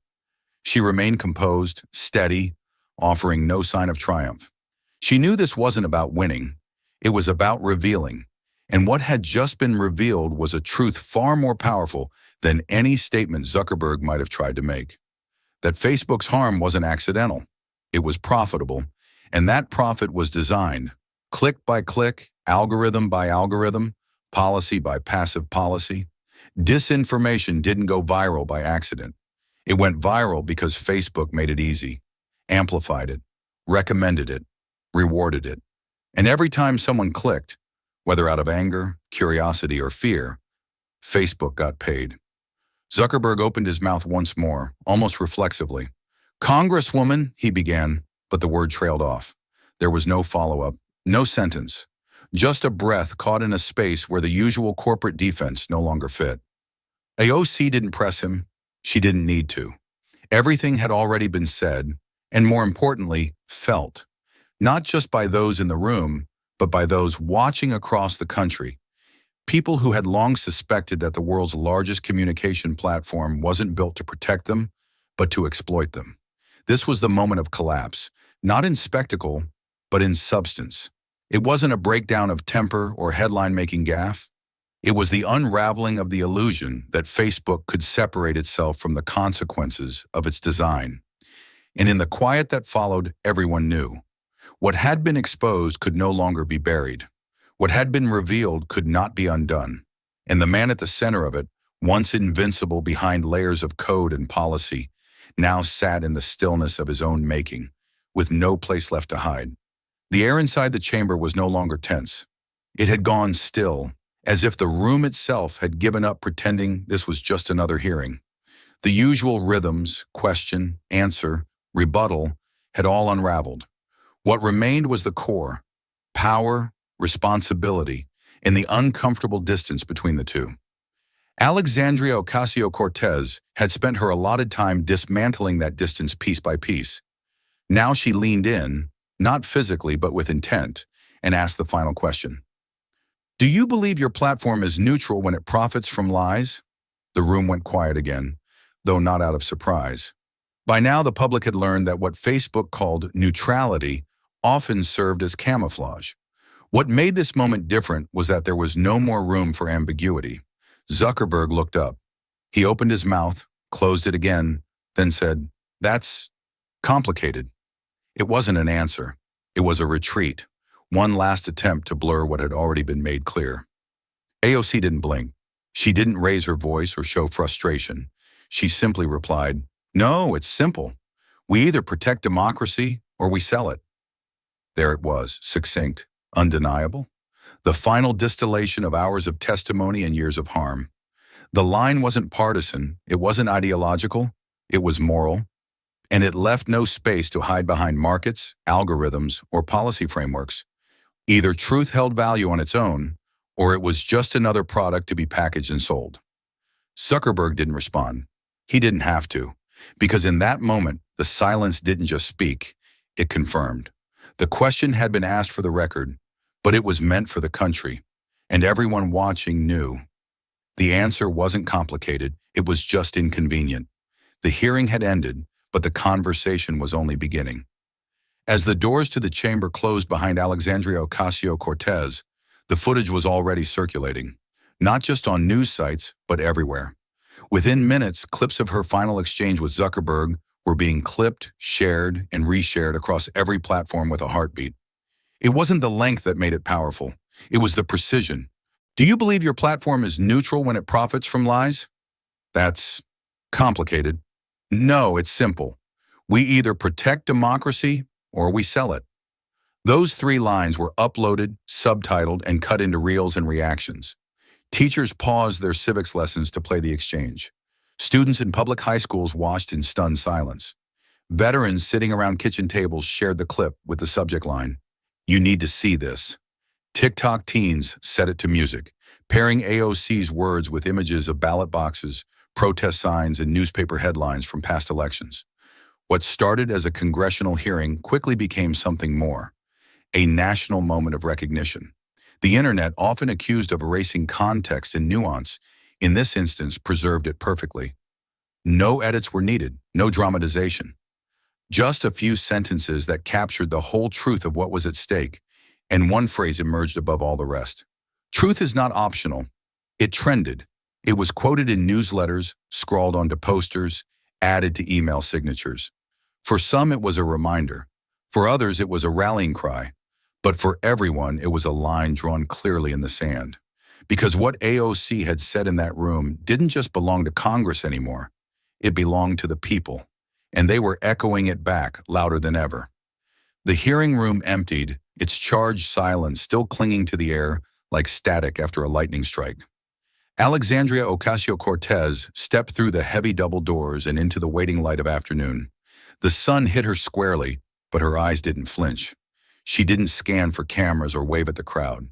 She remained composed, steady, offering no sign of triumph. She knew this wasn't about winning. It was about revealing. And what had just been revealed was a truth far more powerful than any statement Zuckerberg might have tried to make. That Facebook's harm wasn't accidental. It was profitable, and that profit was designed, click by click, algorithm by algorithm, policy by passive policy. Disinformation didn't go viral by accident. It went viral because Facebook made it easy, amplified it, recommended it, rewarded it. And every time someone clicked, whether out of anger, curiosity, or fear, Facebook got paid. Zuckerberg opened his mouth once more, almost reflexively. "Congresswoman," he began, but the word trailed off. There was no follow-up, no sentence, just a breath caught in a space where the usual corporate defense no longer fit. AOC didn't press him. She didn't need to. Everything had already been said, and more importantly, felt. Not just by those in the room, but by those watching across the country. People who had long suspected that the world's largest communication platform wasn't built to protect them, but to exploit them. This was the moment of collapse, not in spectacle, but in substance. It wasn't a breakdown of temper or headline-making gaffe. It was the unraveling of the illusion that Facebook could separate itself from the consequences of its design. And in the quiet that followed, everyone knew. What had been exposed could no longer be buried. What had been revealed could not be undone. And the man at the center of it, once invincible behind layers of code and policy, now sat in the stillness of his own making, with no place left to hide. The air inside the chamber was no longer tense. It had gone still, as if the room itself had given up pretending this was just another hearing. The usual rhythms, question, answer, rebuttal, had all unraveled. What remained was the core, power, responsibility, and the uncomfortable distance between the two. Alexandria Ocasio-Cortez had spent her allotted time dismantling that distance piece by piece. Now she leaned in, not physically but with intent, and asked the final question. "Do you believe your platform is neutral when it profits from lies?" The room went quiet again, though not out of surprise. By now, the public had learned that what Facebook called neutrality often served as camouflage. What made this moment different was that there was no more room for ambiguity. Zuckerberg looked up. He opened his mouth, closed it again, then said, "That's complicated." It wasn't an answer. It was a retreat, one last attempt to blur what had already been made clear. AOC didn't blink. She didn't raise her voice or show frustration. She simply replied, "No, it's simple. We either protect democracy or we sell it." There it was, succinct, undeniable. The final distillation of hours of testimony and years of harm. The line wasn't partisan, it wasn't ideological, it was moral, and it left no space to hide behind markets, algorithms, or policy frameworks. Either truth held value on its own, or it was just another product to be packaged and sold. Zuckerberg didn't respond. He didn't have to, because in that moment, the silence didn't just speak, it confirmed. The question had been asked for the record, but it was meant for the country, and everyone watching knew. The answer wasn't complicated, it was just inconvenient. The hearing had ended, but the conversation was only beginning. As the doors to the chamber closed behind Alexandria Ocasio-Cortez, the footage was already circulating, not just on news sites, but everywhere. Within minutes, clips of her final exchange with Zuckerberg were being clipped, shared, and reshared across every platform with a heartbeat. It wasn't the length that made it powerful. It was the precision. Do you believe your platform is neutral when it profits from lies? That's complicated. No, it's simple. We either protect democracy or we sell it. Those three lines were uploaded, subtitled, and cut into reels and reactions. Teachers paused their civics lessons to play the exchange. Students in public high schools watched in stunned silence. Veterans sitting around kitchen tables shared the clip with the subject line, "You need to see this." TikTok teens set it to music, pairing AOC's words with images of ballot boxes, protest signs, and newspaper headlines from past elections. What started as a congressional hearing quickly became something more, a national moment of recognition. The internet, often accused of erasing context and nuance, in this instance preserved it perfectly. No edits were needed, no dramatization. Just a few sentences that captured the whole truth of what was at stake, and one phrase emerged above all the rest. Truth is not optional. It trended. It was quoted in newsletters, scrawled onto posters, added to email signatures. For some, it was a reminder. For others, it was a rallying cry. But for everyone, it was a line drawn clearly in the sand. Because what AOC had said in that room didn't just belong to Congress anymore. It belonged to the people. And they were echoing it back louder than ever. The hearing room emptied, its charged silence still clinging to the air like static after a lightning strike. Alexandria Ocasio-Cortez stepped through the heavy double doors and into the waiting light of afternoon. The sun hit her squarely, but her eyes didn't flinch. She didn't scan for cameras or wave at the crowd.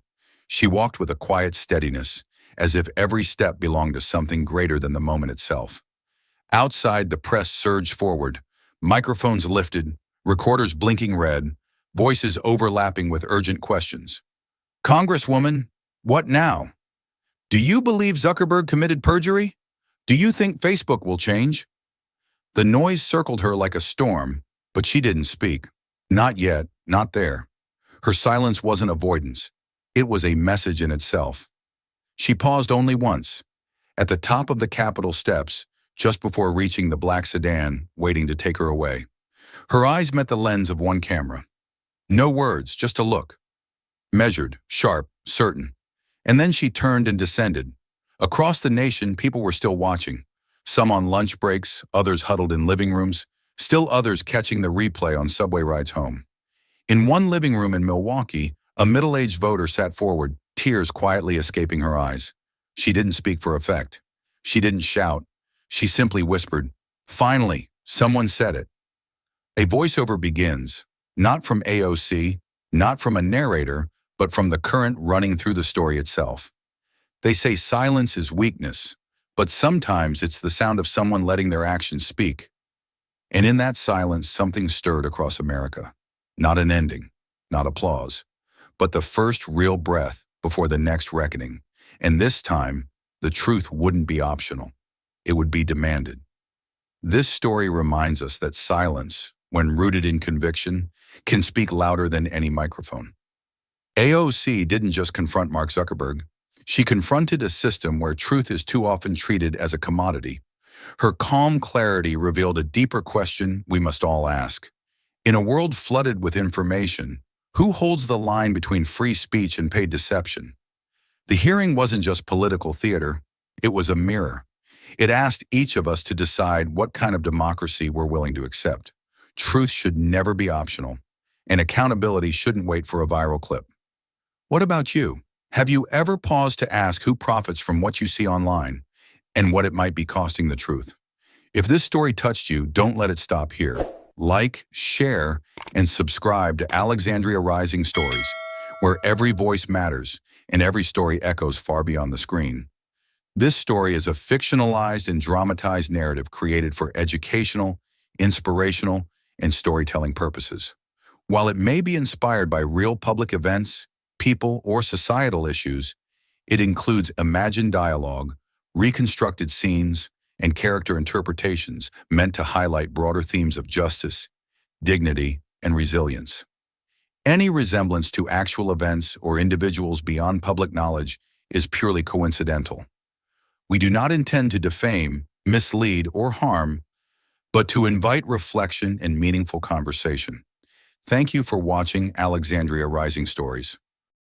She walked with a quiet steadiness, as if every step belonged to something greater than the moment itself. Outside, the press surged forward, microphones lifted, recorders blinking red, voices overlapping with urgent questions. "Congresswoman, what now? Do you believe Zuckerberg committed perjury? Do you think Facebook will change?" The noise circled her like a storm, but she didn't speak. Not yet, not there. Her silence wasn't avoidance. It was a message in itself. She paused only once, at the top of the Capitol steps, just before reaching the black sedan waiting to take her away. Her eyes met the lens of one camera. No words, just a look. Measured, sharp, certain. And then she turned and descended. Across the nation, people were still watching. Some on lunch breaks, others huddled in living rooms, still others catching the replay on subway rides home. In one living room in Milwaukee, a middle-aged voter sat forward, tears quietly escaping her eyes. She didn't speak for effect. She didn't shout. She simply whispered, "Finally, someone said it." A voiceover begins, not from AOC, not from a narrator, but from the current running through the story itself. They say silence is weakness, but sometimes it's the sound of someone letting their actions speak. And in that silence, something stirred across America. Not an ending, not applause, but the first real breath before the next reckoning. And this time, the truth wouldn't be optional. It would be demanded. This story reminds us that silence, when rooted in conviction, can speak louder than any microphone. AOC didn't just confront Mark Zuckerberg. She confronted a system where truth is too often treated as a commodity. Her calm clarity revealed a deeper question we must all ask. In a world flooded with information, who holds the line between free speech and paid deception? The hearing wasn't just political theater, it was a mirror. It asked each of us to decide what kind of democracy we're willing to accept. Truth should never be optional, and accountability shouldn't wait for a viral clip. What about you? Have you ever paused to ask who profits from what you see online and what it might be costing the truth? If this story touched you, don't let it stop here. Like, share, and subscribe to Alexandria Rising Stories, where every voice matters and every story echoes far beyond the screen. This story is a fictionalized and dramatized narrative created for educational, inspirational, and storytelling purposes. While it may be inspired by real public events, people, or societal issues, it includes imagined dialogue, reconstructed scenes, and character interpretations meant to highlight broader themes of justice, dignity, and resilience. Any resemblance to actual events or individuals beyond public knowledge is purely coincidental. We do not intend to defame, mislead, or harm, but to invite reflection and meaningful conversation. Thank you for watching Alexandria Rising Stories.